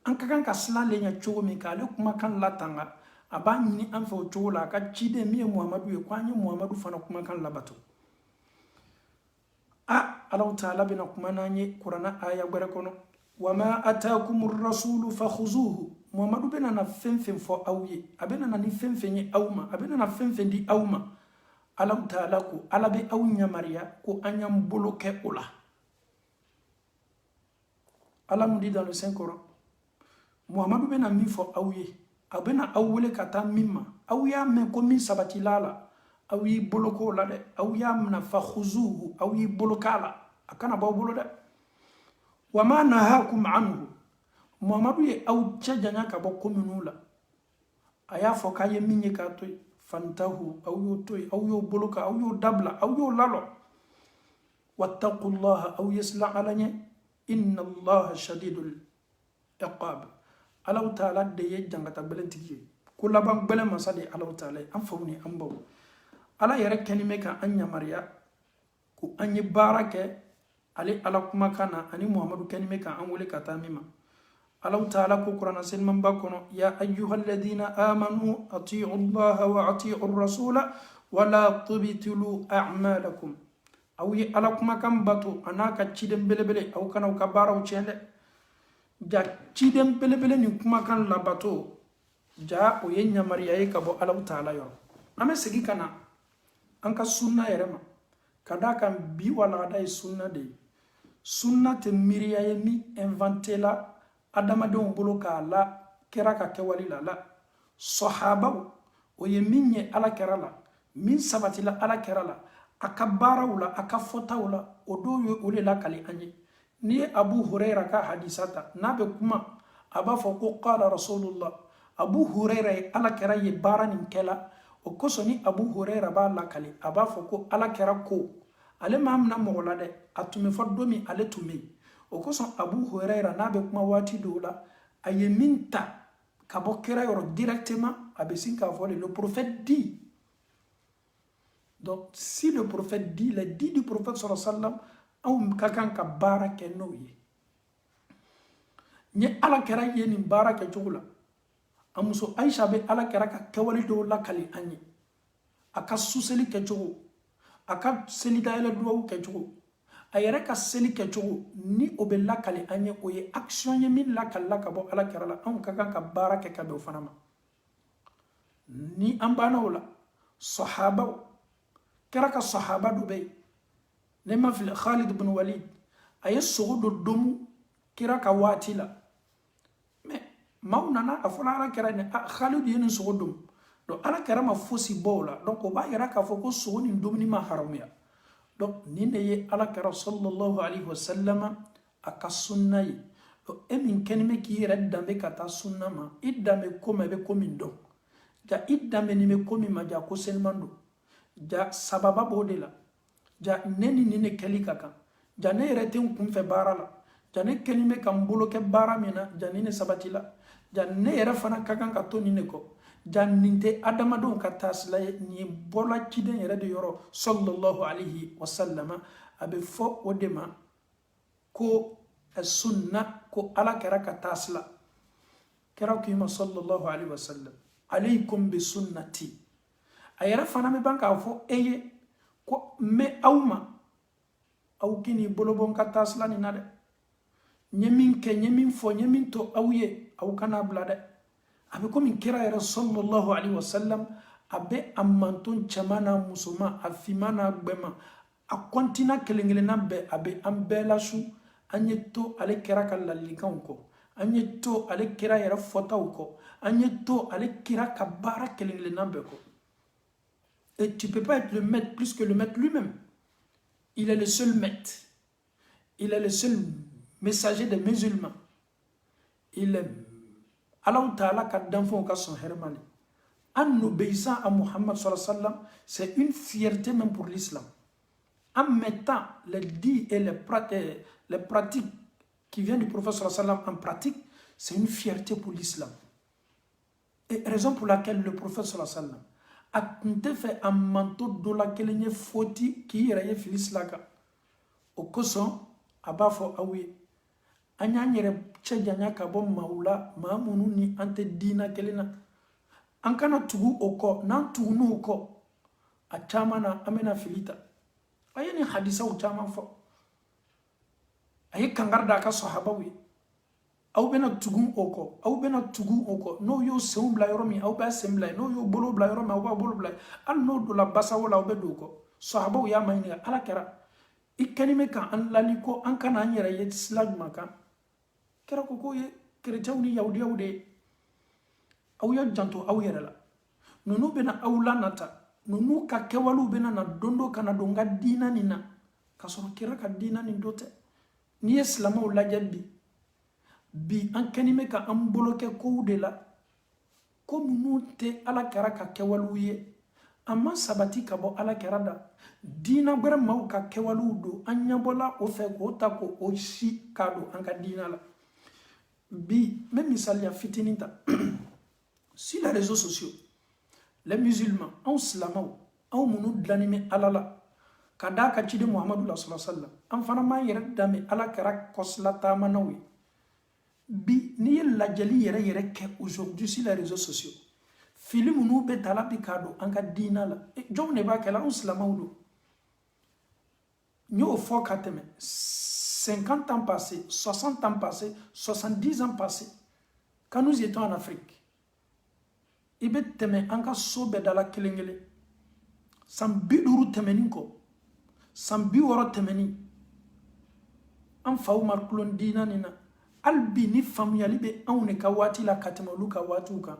an ka kan ka silan le ɲɛ cogo min k'ale kuma kan latanga a b'a ɲini an fɛ o cogo la a ka ciden min ye Muhammadu ye ko an ye Muhammadu fana kuma kan labato Allahu taala bɛna kuma n'an ye kuranɛ aya wɛrɛ kɔnɔ wa ma ataakumur rasulu fakhuzuhu Muhammadu bɛna na fɛn fɛn fɔ aw ye a bɛna na ni fɛn fɛn ye aw ma a bɛna na fɛn fɛn di aw ma Allahu taala ko ala bɛ aw yamariya ko an y'an bolo kɛ o la ala mun di dans le Saint Coran Muhammadu bɛna min fɔ aw ye a bɛna aw wele ka taa min ma aw y'a mɛn ko min sabatila la aw y'i bolo k'o la dɛ aw y'a minɛ fakhuzuhu aw y'i bolo k'a la a kana b'aw bolo dɛ wa ma nahakum anhu Muhammadu ye aw cɛ janya ka bɔ ko minnu la a y'a fɔ k'a ye min ye k'a to yen fantahu aw y'o to yen aw y'o bolo kan aw y'o dabila aw y'o lalɔ wattaqullaha aw ye silan ala ɲɛ inna allaha shadidul iqab Allahu taala de ye jangata gbɛlɛntigi ye ko laban gbɛlɛn masa de ye Allahu taala ye an faw ni an baw ala yɛrɛ kɛni bɛ ka an yamariya ko an ye baara kɛ ale ala kumakan na ani Muhammadu kɛni bɛ ka an wele ka taa min ma Allahu taala ko kuranɛ selimanba kɔnɔ ya ayyuhalladhina amanu ati'u allaha wa ati'u rasula wa la tubtilu a'malakum aw ye ala kumakan bato a n'a ka ciden belebele aw kana aw ka baaraw tiɲɛ dɛ ja ciden belebele ni kumakan labato ja o ye ɲamariya ye ka bɔ Allahu taala yɔrɔ an bɛ segin ka na an ka sunna yɛrɛ ma ka d'a kan bi walagada ye sunna de ye sunna tɛ miiriya ye min invente la adamadenw bolo k'a la kɛra ka kɛwale la sɔhabaw o ye min ye ala kɛra la min sabatila ala kɛra la a ka baaraw la a ka fɔtaw la o dɔw ye o de lakali an ye n'i ye Abu Hurayra ka hadisa ta n'a bɛ kuma a b'a fɔ ko qala rasulullah Abu Hurayra ye ala kɛra ye baara nin kɛla o kosɔn ni Abu Hurayra b'a lakali a b'a fɔ ko ala kɛra ko ale maa mina mɔgɔ la dɛ a tun bɛ fɔ don min ale tun bɛ yen o kosɔn Abu Hurayra n'a bɛ kuma waati dɔw la a ye min ta ka bɔ kira yɔrɔ directement a bɛ sin k'a fɔ le prophète dit. Donc si le prophète dit, les dits du prophète sallallahu alayhi wa sallam anw ka kan ka baara kɛ n'o ye ni ala kɛra ye nin baara kɛ cogo la a muso Aisha bɛ ala kɛra ka kɛwale dɔw lakali an ye a ka suseli kɛcogo a ka seli dayɛlɛ duwawu kɛcogo a yɛrɛ ka seli kɛcogo ni o bɛ lakali an ye o ye action ye min lakalila ka bɔ ala kɛra la anw ka kan ka baara kɛ ka bɛn o fana ma ni an banna o la sahabaw kɛra ka sahaba dɔ bɛ yen ne ma fili Khalid ibn Walid a ye sogo dɔ domu kira ka waati la mais maaw nana a fɔla ala kɛra nin Khalid ye nin sogo domu donc ala kɛra ma fosi bɔ o la donc o b'a yira k'a fɔ ko sogo nin domuni ma haramuya donc nin de ye ala kɛra sallallahu alaihi wa sallam a ka sunna ye donc e min kɛni bɛ k'i yɛrɛ danbe ka taa sunna ma i danbe ko ma i bɛ ko min dɔn ja i danbe nin bɛ ko min ma ja ko seliman don ja sababa b'o de la ja ne ni ne kɛli ka kan ja ne yɛrɛ tɛ n kunfɛ baara la ja ne kɛni bɛ ka n bolo kɛ baara min na ja ni ne sabati la ja ne yɛrɛ fana ka kan ka to nin de kɔ ja nin tɛ adamadenw ka taasila ye nin ye bɔla ciden yɛrɛ de yɔrɔ sallallahu alaihi wa sallam a bɛ fɔ o de ma ko sunna ko ala kɛra ka taasila kɛra k'i ma sallallahu alaihi wa sallam alaykum bi sunnati a yɛrɛ fana bɛ ban k'a fɔ e ye ko n bɛ aw ma aw k'i ni bolo bɔ n ka taasila nin na dɛ n ye min kɛ n ye min fɔ n ye min to aw ye aw kana bila dɛ a bɛ komi kira yɛrɛ sallallahu alaihi wa sallam a bɛ a manton cɛman n'a musoman a finman n'a gbɛman a kɔntina kelen kelenna bɛɛ a bɛ an bɛɛ lasu an ye to ale kira ka ladilikanw kɔ an ye to ale kira yɛrɛ fɔtaw kɔ an ye to ale kira ka baara kelen kelenna bɛɛ kɔ. Et tu ne peux pas être le maître plus que le maître lui-même. Il est le seul maître. Il est le seul messager des musulmans. Il est Allah Ta'ala ka danfon ka son hermali. En obéissant à Muhammad sallallahu alayhi wa sallam, c'est une fierté même pour l'islam. En mettant les dits et les pratiques qui viennent du prophète sallallahu alayhi wa sallam en pratique, c'est une fierté pour l'islam. Et raison pour laquelle le prophète sallallahu alayhi wa sallam a compté fait un manteau de la kelenya foti qui iraye filis laka. Au koson, abafo awi. Anyanyere tchejanya kabo maula, maamunu ni ante dina kelena. Ankana tugu oko, nan tugu no oko. Achama na amena filita. Ayani hadisa uchama fo. Aye kangarda ka sahabawi. Au bena tugu oko, au bena tugu oko. No yo seum bla yoromi, au ba semblay. No yo bolo bla yoromi, au ba bolo bla. Al no do la basa wala au bedo oko. Sahabawi ya mayniga ala kera. Ikanime ka an laliko an kana anyere yet slag maka. Kera koko ye chrétien ni yaudi yaude. Au ya janto au yere la. Nunu bena au lanata. Nunu ka kewalu bena na dondo kana donga dina nina. Kasoro kera ka dina ni dote. Ni islama u lajabi. Bi an kanime ka an boloke kou de la. Ko munu te ala kera ka kewalu ye. Ama sabati kabo ala kera da. Dina gwere mau ka kewalu do. Anyabola ofe ko tako oshi kado anka dina la. Bi, même misali ya fitininta. Sur les réseaux sociaux, les musulmans, en slamao, en mounou dlanime alala, kada kachide Muhammadu sallallahu alayhi wa sallam, en fanama yere dame ala kara koslata manawi. Bi, ni la jali yere ke aujourd'hui sur les réseaux sociaux. Fili mounou betala pikado, anka dina la. Jom ne ba kela en slamao do. Nyo fo kateme, 50 ans passés, 60 ans passés, 70 ans passés, quand nous étions en Afrique, ibe teme anka sobe dala kelengele sambi duru temeni ko sambi woro temeni an faw markulon dina nina albi ni famiyali be awne ka wati la katema luka watuka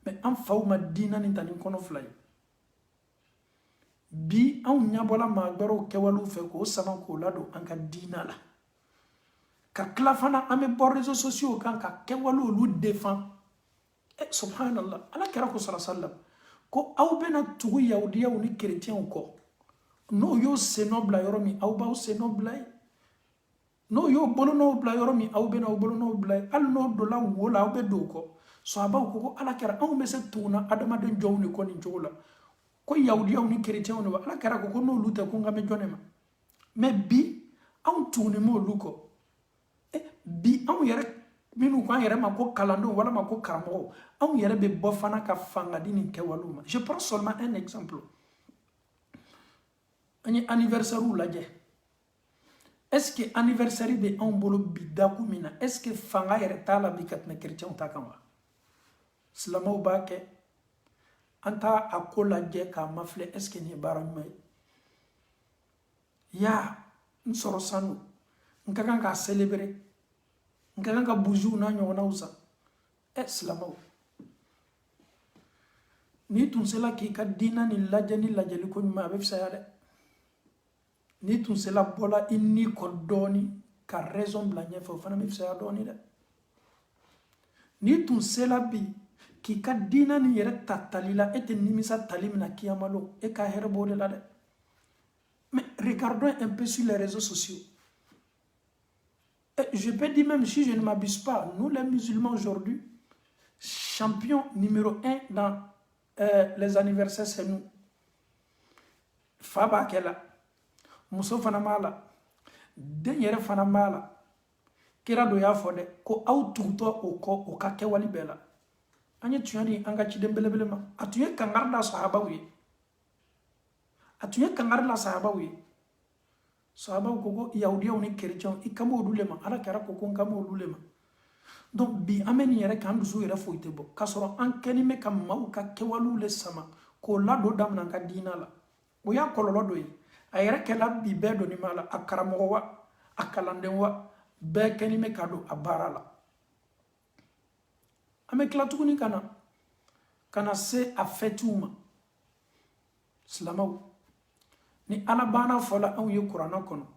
mais an faw ma dina ni tanin kono flay bi an nyabola ma gbaro kewalu fe ko saban ko lado anka dina la ka klafana ame bor réseaux sociaux kan ka kewalu lu défend. Subhanallah, ala kera ko sallallahu ko aw bena tugu yahudiya ni chrétien ko no yo senobla yoromi aw ba senobla no yo bolo no bla yoromi aw bena bolo no bla al no do la wola aw be do ko so abaw ko ala kera aw me se tuna adama den jowni ko ni jola ko yahudiya ni chrétien no ala kera ko no luta ko ngame jonema mais bi aw tuni mo luko bi aw yere minu ko yere ma ko kalando wala ma ko karamo on yere be bofana ka fangadi ni kewaluma. Je prends seulement un exemple. Ani anniversaire ou laje. Est-ce que anniversaire be on bolo bidaku mina? Est-ce que fanga yere tala bikat na chrétien takamba? Slamo bake anta akola je ka mafle est-ce que ni baramay? Ya nsoro sanu. Nkaka ka célébrer. Nkaka boujou na nyona usa. Slamo. Ni tun sela ki ka dina ni lajali ko nyuma be fsayade. Ni tun sela bola inni ko doni ka raison blanye fo fana me fsaya doni de. Ni tun sela bi ki ka dina ni yere tatalila ete nimisa talimna kiyamalo e ka herbo de la de. Mais regardons un peu sur les réseaux sociaux. Et je peux dire même si je ne m'abuse pas, nous les musulmans aujourd'hui, champion numéro 1 dans les anniversaires, c'est nous. Faba kela, muso fana mala, denyere fana mala, kira do ya fode, ko au tuto o ka kewali bela. Anye tuyani anga chidembele ma, atuye kangarda sahabawi. Atuye kangarda sahabawi. Sahabawi koko yahudiya ni chrétien, ikamo odulema, ala kara koko nkamo odulema. Donc bi ameni yere kan dusu yere foite bo kasoro an kenime kam maw ka kewalu le sama ko lado dam nan ka dina la o ya kololo do yi ayere kala bi be do ni mala akaramo wa akalanden wa be kenime kado abarala ame klatuguni kana se afetuma slamaw ni alabana fola an yi qur'ana kono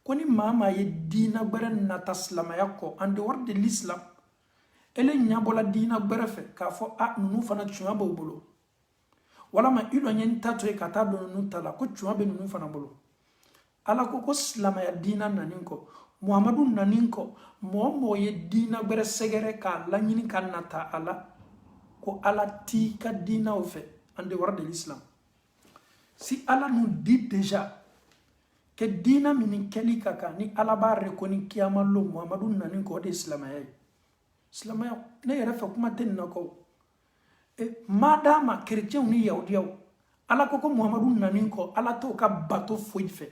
koni mama ye dina gbere nata slamaya ko en dehors de l'islam ele nyabola dina berefe ka fo a nunu fana chuma bo bolo wala ma ilo nyen tato e kata do nunu tala ko chuma be nunu fana bolo ala ko silama ya dina naninko muhammadu naninko mo ye dina bere segere ka la nyini kan nata ala ko ala ti ka dina o fe ande war de l'islam si ala nous dit déjà que dina mini keli kaka ni ala ba rekoni kiyama lo muhammadu naninko de islamaya ne yɛrɛ fɛ kuma tɛ nin na kɔ madama chrétien ni yahudiyaw ala ko muhammadu nanin kɔ ala t'o ka bato foyi fɛ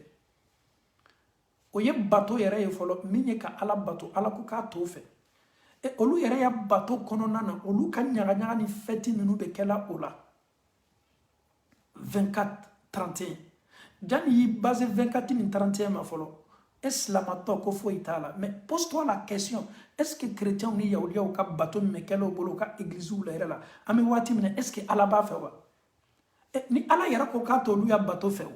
o ye bato yɛrɛ ye fɔlɔ min ye ka ala bato ala ko k'a t'o fɛ olu yɛrɛ ya bato kɔnɔna na olu ka ɲagaɲaga ni fɛti ninnu bɛ kɛla o la 24 31 jani y'i base 24 ni 31 ma fɔlɔ islamatɔ ko foyi t'a la mais pose-toi la question est-ce que chrétien ni yahudiyaw ka bato min bɛ kɛla o bolo ka église la yɛrɛ la an bɛ waati min na est-ce que ala b'a fɛ wa ni ala yɛrɛ ko k'a t'olu ya bato fɛ o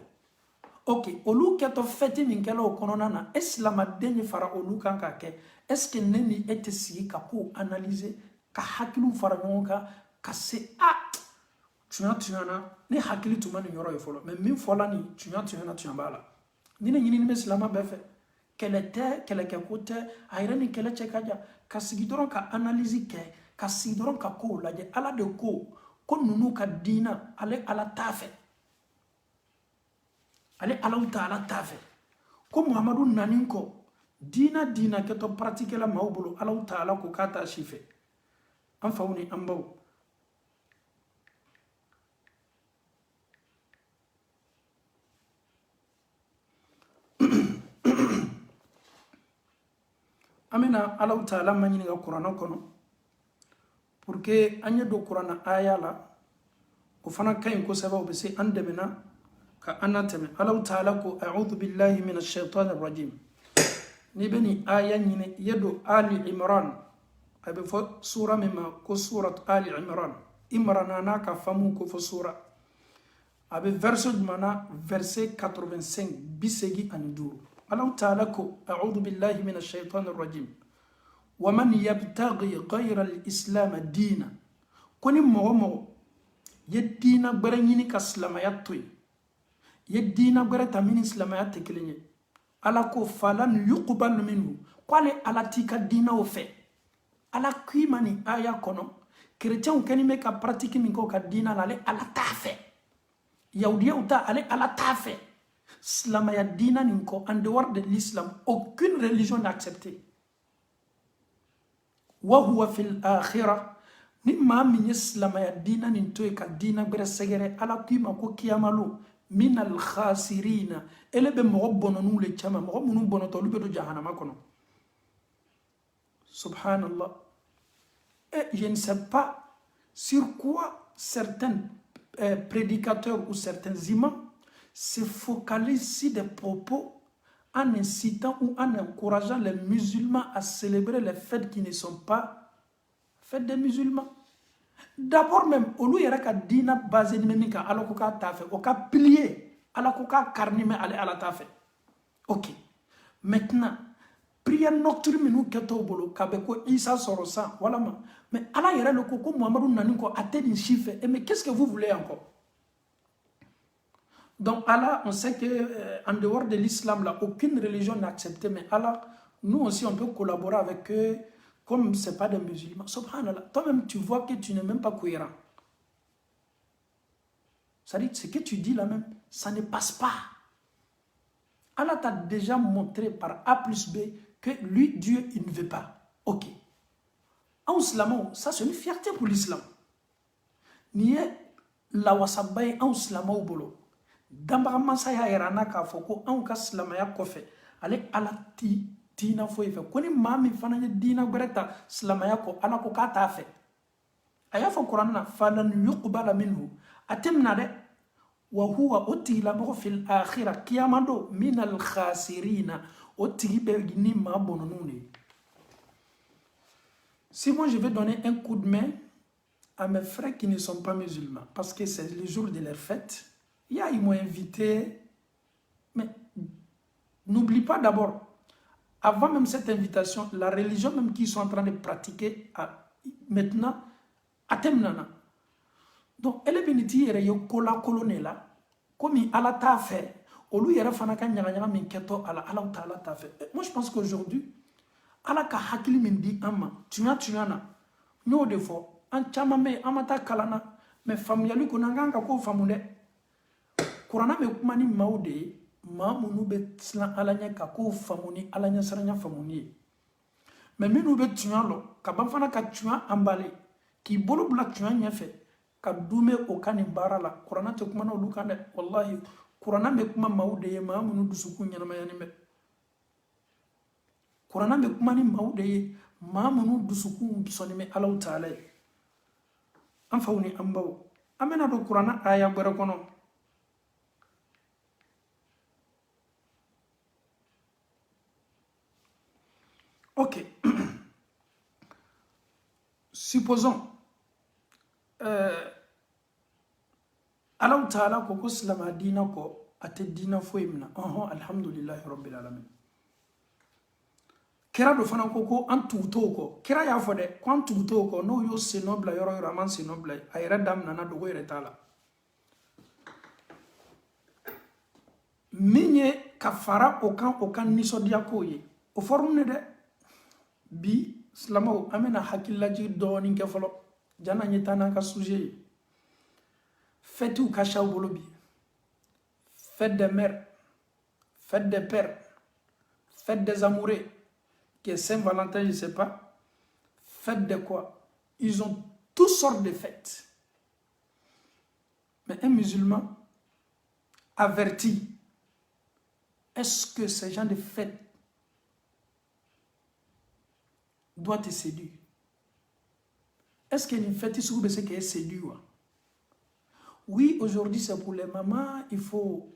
ok olu kɛtɔ fɛti min kɛla o kɔnɔna na islamaden ye fara olu kan k'a kɛ est-ce que ne ni e tɛ sigi ka ko analyser ka hakiliw fara ɲɔgɔn kan ka se tuɲa na ne hakili tun ma nin yɔrɔ ye fɔlɔ mais min fɔla nin tuɲa b'a la ni ne ɲinini bɛ silama bɛɛ fɛ kɛlɛ tɛ kɛlɛkɛko tɛ a yɛrɛ ni kɛlɛ cɛ ka jan ka sigi dɔrɔn ka analyse kɛ ka sigi dɔrɔn ka kow lajɛ ala de ko ninnu ka diina ale ala t'a fɛ ale alaw ta ala t'a fɛ ko muhammadu nanin kɔ diina kɛtɔ pratique la maaw bolo alaw ta ala ko k'a t'a si fɛ an faw ni an baw an bɛna alaw ta ala ma ɲininka kuranɛ kɔnɔ pour que an ye don kuranɛ aya la o fana ka ɲi kosɛbɛ o bɛ se an dɛmɛna ka an latɛmɛ alaw ta ala ko a'udhu billahi min ash-shaytan ar-rajim ni bɛ nin aya ɲini i ye don ali imran a bɛ fɔ sura min ma ko surat ali imran imran n'a ka famu ko fɔ sura a bɛ verset jumɛn na verset 85 85 alaw ta ala ko a'udhu billahi min ash-shaytan ar-rajim wa man yabtaghi ghayra al-islam dina ko ni mɔgɔ ye diina gbɛrɛ ɲini ka silamaya to yen ye diina gbɛrɛ ta min ni silamaya tɛ kelen ye ala ko falan yuqbal minhu ko ale ala t'i ka diinaw fɛ ala k'i ma nin aya kɔnɔ chrétienw kɛni bɛ ka pratique min kɛ o ka diina la ale ala t'a fɛ yahudiyaw ta ale ala t'a fɛ silamaya diina nin kɔ en dehors de l'islam aucune religion n'est acceptée wa huwa fil akhirah ni maa min ye silamaya diina nin to ye ka diina gbɛrɛ sɛgɛrɛ ala k'i ma ko kiyamalo min al khasirina ele bɛ mɔgɔ bɔnɔniw le caman mɔgɔ minnu bɔnɔtɔ olu bɛ don jahanama kɔnɔ subhanallah et je ne sais pas sur quoi certains prédicateurs ou certains imams se focalisent sur des propos en incitant ou en encourageant les musulmans à célébrer les fêtes qui ne sont pas fêtes des musulmans. D'abord même, olu yɛrɛ ka diina basé ni min kan ala ko k'a t'a fɛ o ka pilier ala ko k'a karni mais ale ala t'a fɛ ok maintenant prière nocturne minnu kɛtɔ bolo ka bɛ ko Isa sɔrɔ san walama mais ala yɛrɛ le ko muhammadu nani kɔ a tɛ nin si fɛ mais qu'est-ce que vous voulez encore? Donc Allah, on sait que en dehors de l'islam là, aucune religion n'est acceptée, mais Allah, nous aussi on peut collaborer avec eux comme ce n'est pas des musulmans. Subhanallah, toi-même tu vois que tu n'es même pas cohérent. C'est-à-dire ce que tu dis là même, ça ne passe pas. Allah t'a déjà montré par A plus B que lui, Dieu, il ne veut pas. Ok. En islam, ça c'est une fierté pour l'islam. Ni la wasabaye en islam au bolo. Dambaga masaya yɛrɛ n'a k'a fɔ ko anw ka silamaya kɔfɛ ale ala diina foyi fɛ ko ni maa min fana ye diina gbɛrɛ ta silamaya kɔ ala ko k'a t'a fɛ a y'a fɔ kuranɛ na falan yuqbala minhu a tɛ mina dɛ wa huwa o tigilamɔgɔ fil akhira kiyama don min al khasirina o tigi bɛ ni maa bɔnɔniw de ye. Si moi je vais donner un coup de main à mes frères qui ne sont pas musulmans parce que c'est le jour de leur fête. Ils m'ont invité, mais n'oublie pas d'abord, avant même cette invitation, la religion même qu'ils sont en train de pratiquer, maintenant atem nana donc ele beniti yere yo kola kolonela comme ala ta fait olu yere fana ka nyaga min keto ala taala ta fait. Moi je pense qu'aujourd'hui ala ka hakili min di amma tunya na no de fo an chama me amata kalana mais famiyali ko nanga ko famunde kurana me kuma ni maude mamunu be slan ala nya ka ko famuni ala nya saranya famuni mais minu be tunya lo ka ban fana ka tunya ambale ki bolo bla tunya nya fe ka dume o kani barala kurana te kuma na lukande wallahi kurana me kuma maude mamunu dusuku nya na mayani me kurana me kuma ni maude mamunu dusuku soni me ala taala an fawni ambaw amena do kurana aya gbara kono ok supposons Allah Ta'ala ko silama dina ko ate dina fo imna alhamdulillah rabbil alamin kira do fana ko an tuto ko kira ya fo de ko an tuto ko no yo se nobla yoro man se nobla ayra dam nana do go retala minye kafara o kan niso dia ko ye o forme de bi silama amena hakillaji do ni ke folo jana nyitana ka sujet fête ou kacha bolobi fête des mères fête des pères fête des amoureux qui est Saint-Valentin je sais pas fête de quoi ils ont toutes sortes de fêtes mais un musulman averti est-ce que ces gens de fêtes doit te séduire est-ce qu'une fête ici c'est qu'elle séduit oui, aujourd'hui c'est pour les mamans, il faut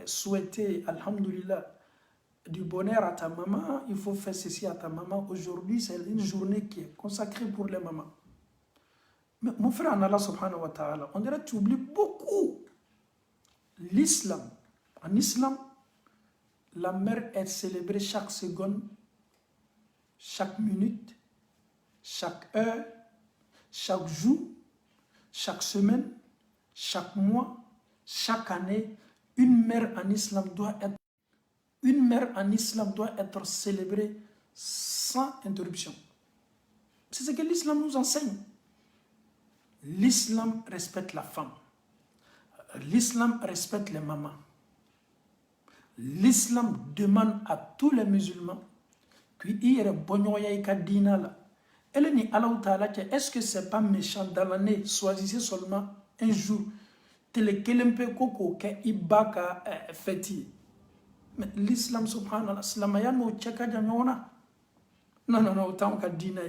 souhaiter, alhamdulillah, du bonheur à ta maman, il faut faire ceci à ta maman. Aujourd'hui c'est une journée qui est consacrée pour les mamans. Mais mon frère en Allah subhanahu wa ta'ala, on dirait que tu oublies beaucoup l'islam. En islam, la mère est célébrée chaque seconde, chaque minute, chaque heure, chaque jour, chaque semaine, chaque mois, chaque année. Une mère en islam doit être célébrée sans interruption. C'est ce que l'islam nous enseigne. L'islam respecte la femme. L'islam respecte les mamans. L'islam demande à tous les musulmans qu'il y ait bonyoya ka dina la. Elle ni Allah Ta'ala, est-ce que c'est pas méchant dans l'année, choisissez seulement un jour, tele kelempe koko ke ibaka feti. Mais l'islam subhanallah, islamaya no cheka janyona. Non, autant ka dina.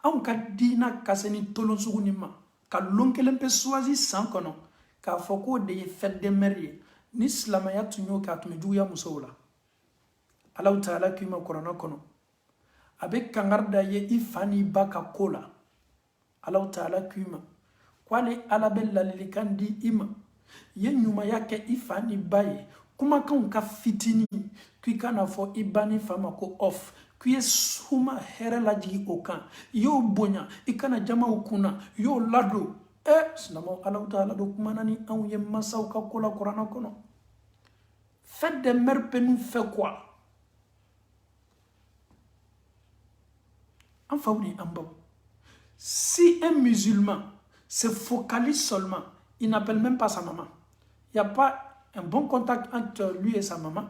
On ka dina kaseni tolon sugunima. Ka lon kelempe choisi sans kono. Ka foko de fête de mariée. Ni islamaya tunyo ka tumejuya musola. Allah Ta'ala kima korana kono. Avec kangarda ye ifani baka kola Allah Ta'ala kuma kwale alabella lilikandi ima ye nyuma yake ifani baye kuma kan ka fitini kui kana fo ibani fama ko off kui suma herela jigi okan yo bonya ikana jama ukuna yo lado sinamo Allah Ta'ala do kuma nani an ye masaw ka kola Qur'an kono fête des mères peut nous faire quoi? Si un musulman se focalise seulement, il n'appelle même pas sa maman. Il n'y a pas un bon contact entre lui et sa maman.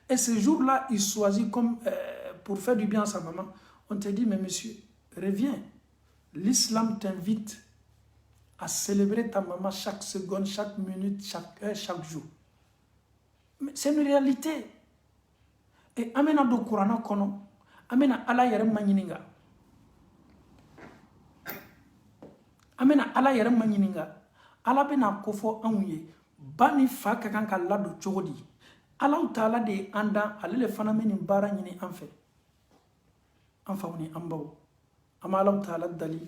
Et ce jour-là, il choisit comme pour faire du bien à sa maman. On te dit, mais monsieur, reviens. L'islam t'invite à célébrer ta maman chaque seconde, chaque minute, chaque heure, chaque jour. Mais c'est une réalité. Et amena do Qur'an kono, amena ala yere manyininga. Amena ala yere manyininga. Ala bena kofo anouye. Bani fa kakan ka lado chogodi. Ala Ta'ala de anda alele fana meni bara nyini anfe. Anfa woni ambaw. Ama ala Ta'ala dali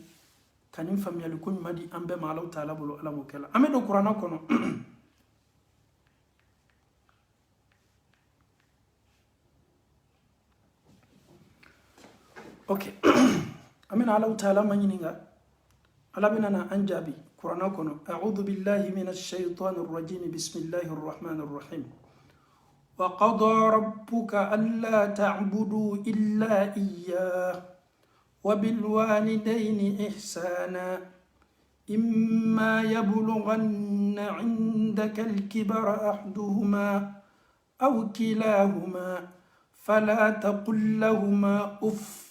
kanim famiyali ko nyumadi ambe ma ala Ta'ala bolo ala mokela. Ame do Qur'an kono. Ok. amina Allah ta'ala manyininga ala binana anjabi qur'ana kono a'udhu billahi minash shaitanir rajim bismillahir rahmanir rahim wa qada rabbuka alla ta'budu illa iyyah wa bil walidayni ihsana imma yablughanna 'indaka al-kibara ahaduhuma aw kilahuma fala taqul lahumā uff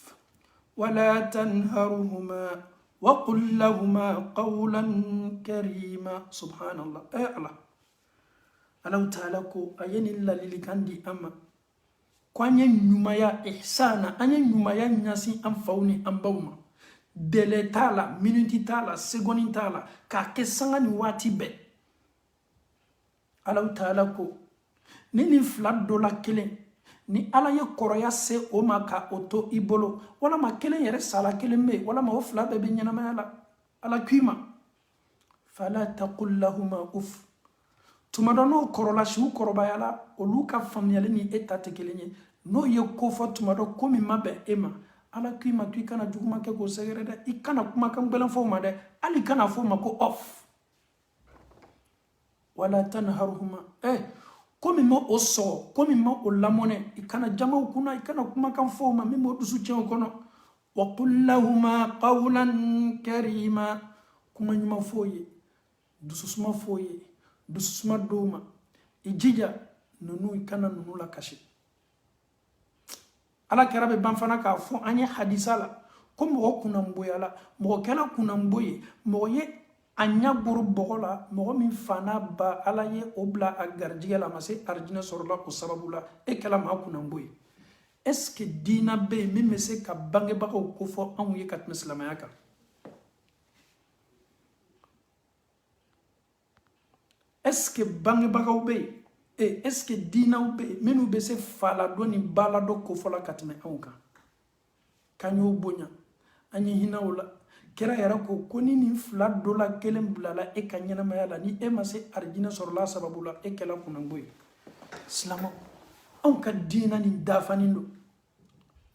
ولا تنهرهما وقل لهما قولا كريما سبحان الله الله الله تعالى كو أين الله للكاندي أما كوانيا نيومايا إحسانا أنيا نيومايا ناسي أنفوني أنبوما دلي تالا منوتي تالا سيغوني تالا كاكي سانغاني واتي بي الله تعالى كو نيني فلاد دولا كيلين ni ala ye koroya se o ma ka oto ibolo wala ma kelen yere sala kelen me wala ma o fla be nyana ma ala kuima fala taqul lahumā uff tumadono korola shu koroba yala olu ka famiyale ni etate kelenye no ye ko fo tumado komi mabe ema ala kuima tu kana juguma ke ko segere de ikana kuma kan belan fo ma de ali kana fo ma ko off wala tanharhuma komi mo oso komi mo olamone ikana jama kuna ikana kuma kan foma mi mo dusu chen kono wa qul lahumā qawlan karīmā kuma nyuma foye dusu suma foye dusu suma doma ijija nunu ikana nunu la kashi ala kerabe banfana ka fo anye hadisala ko mo kuna mboyala mo kala kuna mboye mo ye anya buru bogola mogo min fana ba ala ye obla agarjiga la mase arjina sorla ko sababula e kala ma kuna mboy est-ce que dina be même se ka bange ba ko fo an ye kat muslimaya ka est-ce que bange ba ko be e est-ce que dina be menu be se fala doni bala do ko fo la katme anka kanyo bonya anyi hinawla kera yara ko koni ni fla dola kelen bulala e kanyana mayala ni e mase arjina sorla sababula e kala kunangoy islamo on ka dina ni dafanindo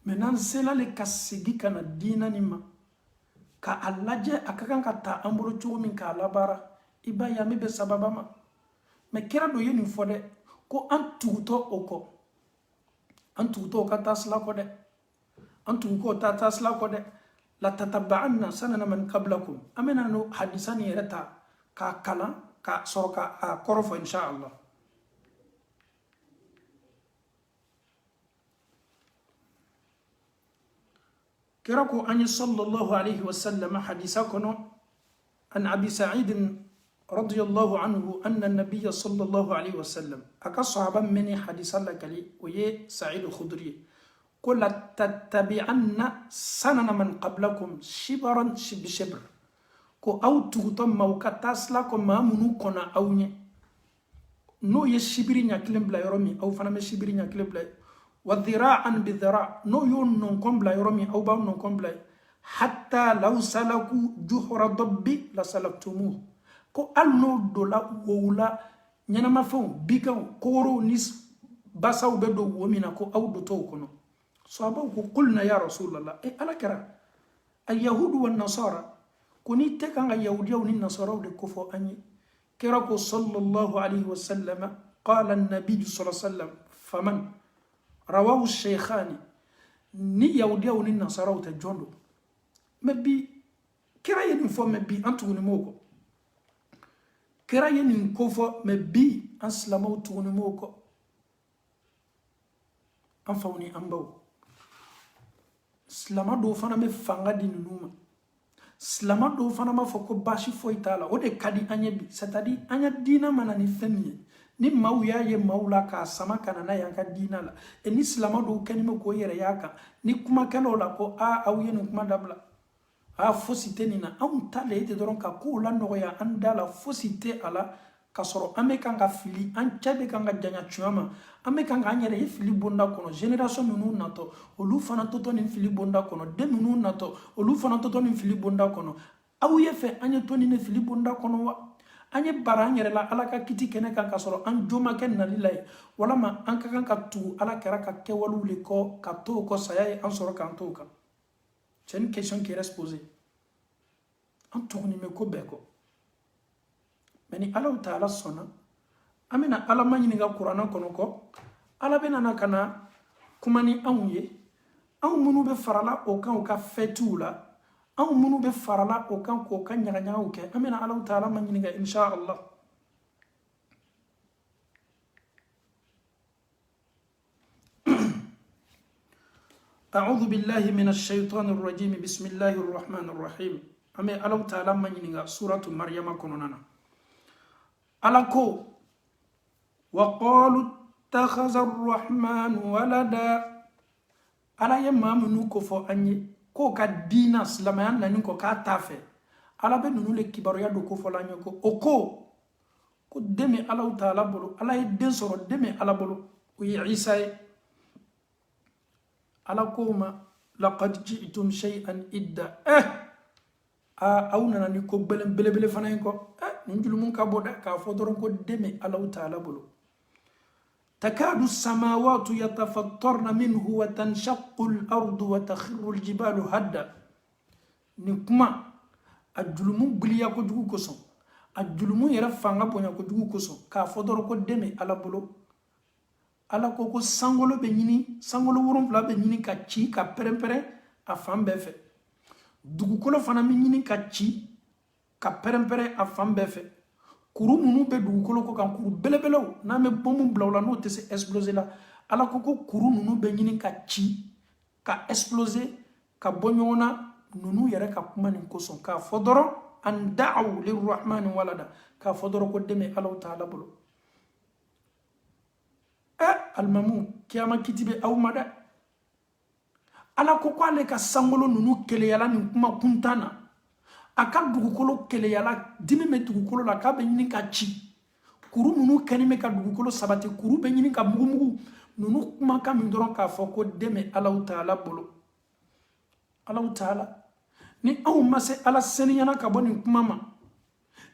menan sela le kasigi kana dina ni ma ka allaje akakan ka ta amburo chugo min ka labara iba ya mebe sababa ma me kera do yeni fode ko antuto oko antuto ka tasla ko de antuko ta tasla ko de la tataba'anna sanana man qablakum amena no hadisani reta ka kala ka sorka korofo inshallah كركو أن صلى الله عليه وسلم حديثكنا عن أبي سعيد رضي الله عنه أن النبي صلى الله عليه وسلم أكصحابا مني حديث لك لي ويه سعيد الخدري قل تتبعن سنن من قبلكم شبرا بشبر كو أو تغطم موكتاس لكم ما منو كنا أوني نو يشبرين يكلم بلا يرمي أو فنم يشبرين يكلم بلا وذراعا بذراع نو يون نكم بلا يرمي أو باو نكم بلا حتى لو سلكوا جحر ضب لسلكتموه كو ألنو دولا وولا نينما فون بيكا كورو نيس باساو بدو ومينا كو أو دو توكنو صحابه قلنا يا رسول الله ألا كرا اليهود والنصارى كوني تكان اليهودية والنصارى ودكفو أني كراكو صلى الله عليه وسلم قال النبي صلى الله عليه وسلم فمن رواه الشيخان ني يهودية والنصارى وتجوندو مبي كرا ينفو مبي أنتو نموكو كرا ينكوفو مبي أسلمو تونموكو أنفوني أنبو silama do fana me fanga di numa silama do fana ma foko bashi foitala o de kadi anya bi c'est-à-dire anya dina mana ni femi ni mawya ye mawla ka sama kana na yanka dina la e ni silama do kanimo ko yere yaka ni kuma kalo la ko a awye no kuma dabla a fosite ni na on tale te doron ka ko la no ya andala fosite ala kasoro ame kanga fili an chabe kanga janya chuama ame kanga anyere ye fili bonda kono generation nunu nato olu fana toto ni fili bonda kono de nunu nato olu fana toto ni fili bonda kono awu ye fe anye toni ni fili bonda kono wa anye bara anyere la ala ka kiti kene kan kasoro an joma ken na lilay wala ma an kan ka tu ala kera ka kewalu le ko ka to ko saya an soro kan to ka C'est une question qui reste posée. En tourne me ko beko. Mais ni Allah Ta'ala sonna, amina Allah ma ɲininka Kurana kɔnɔ kɔ, Allah bena na kana kuma ni anw ye, anw minnu bɛ farala o kan u ka fêtiw la, anw minnu bɛ farala o kan k'o ka ɲagaɲagaw kɛ, amina Allah Ta'ala ma ɲininka insha Allah. أعوذ بالله من الشيطان الرجيم بسم الله الرحمن الرحيم أمي الله تعالى من ينغا سورة مريم كنوننا ألاكو وقالوا اتخذ الرحمن ولدا ألا يمام نوكو فو أني كو كدينا سلمان لنكو كاتافي ألا بنونو لكباريا دوكو فو لانيكو أوكو كو دمي الله تعالى بلو ألا يدين سورو دمي الله بلو وي عيسى ala koma laqad ji'tum shay'an idda awna ni ko bele fana ko njulu mun ka boda ka fodoro ko deme Allah Ta'ala bolo takadu samawati yatafattarna minhu wa tanshaqqu al-ardu wa takhirru al-jibalu hadda ni kuma ajulumu gliya ko dugu koso ajulumu yera fanga bonya ko dugu koso ka fodoro ko deme Allah bolo ala ko sangolo be ɲini sangolo wolonfila be ɲini ka ci ka pɛrɛn-pɛrɛn a fan bɛɛ fɛ dugukolo fana be ɲini ka ci ka pɛrɛn-pɛrɛn a fan bɛɛ fɛ kuru minnu bɛ dugukolo ko kan kuru belebelew n'an bɛ bɔnmu bila o la n'o tɛ se exploser la ala ko kuru ninnu bɛ ɲini ka ci ka exploser ka bɔ ɲɔgɔn na ninnu yɛrɛ ka kuma nin kosɔn k'a fɔ dɔrɔn an da'u lirrahmani walada k'a fɔ dɔrɔn ko den bɛ Ala Ta'ala bolo alimamu kiyama kiti bɛ aw ma dɛ ala ko ale ka sangolo ninnu keleyala nin kuma kuntan na a ka dugukolo keleyala dimi bɛ dugukolo la k'a bɛ ɲini ka ci kuru ninnu kɛni bɛ ka dugukolo sabati kuru bɛ ɲini ka mugumugu ninnu kumakan min dɔrɔn k'a fɔ ko den bɛ Ala Ta'ala bolo Ala Ta'ala ni anw ma se ala seniyana ka bɔ nin kuma ma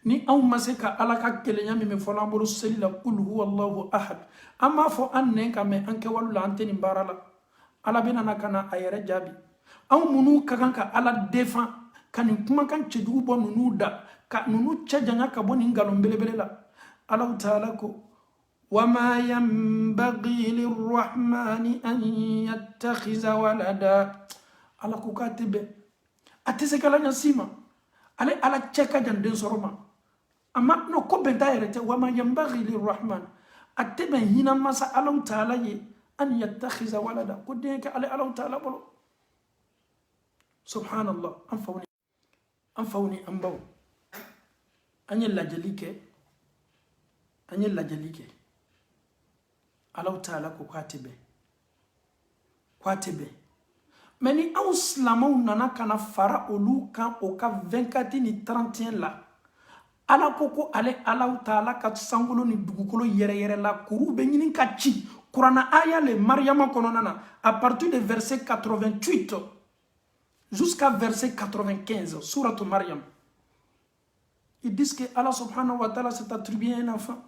ni anw ma se ka ala ka kelenya min bɛ fɔla an bolo seli la kul huwallahu ahad an b'a fɔ an nɛn ka mɛn an kɛwale la an tɛ nin baara la ala bɛ nana ka na a yɛrɛ jaabi anw minnu ka kan ka ala defan ka nin kumakan cɛjugu bɔ ninnu da ka ninnu cɛ janya ka bɔ nin nkalon belebele la Ala Ta'ala ko وما ينبغي للرحمن أن يتخذ ولدا ala ko k'a tɛ bɛn a tɛ se kala ɲasima ale ala cɛ ka jan den sɔrɔ ma amma no ko bɛn t'a yɛrɛ tɛ wama yanbaghi lirrahman a tɛ bɛn hinɛ masa Ala Ta'ala ye an yattakhiza walada ko den kɛ ale Ala Ta'ala bolo subhanallah an faw ni an baw an ye lajɛli kɛ Ala Ta'ala ko k'a tɛ bɛn mais ni anw silamɛw nana kana fara olu kan o ka 24 ni 31 la ala ko ale Ala Ta'ala ka sangolo ni dugukolo yɛrɛ la kuru bɛ ɲini ka ci Kurana aya le Mariama kɔnɔna na à partir de verset 88 jusqu'à verset 95 sourate Mariam ils disent que Allah subhanahu wa ta'ala s'est attribué un enfant.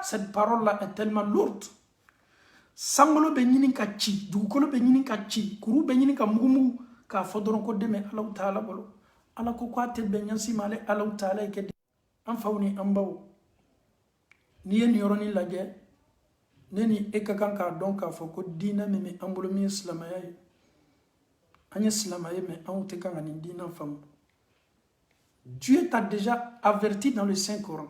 Cette parole là est tellement lourde. Sangolo be ɲini ka ci dugukolo be ɲini ka ci kuru be ɲini ka mugumugu k'a fɔ dɔrɔn ko dɛmɛ Ala Ta'ala bolo ala ko k'a tɛ bɛn ɲasi ma ale Ala Ta'ala kɛ an faw ni an baw n'i ye nin yɔrɔnin lajɛ ne ni e ka kan k'a dɔn k'a fɔ ko diinɛ min bɛ an bolo min ye silamɛya ye an ye silamɛ ye mais anw tɛ kan ka nin diinɛ faamu. Dieu t'a déjà averti dans le Saint-Coran.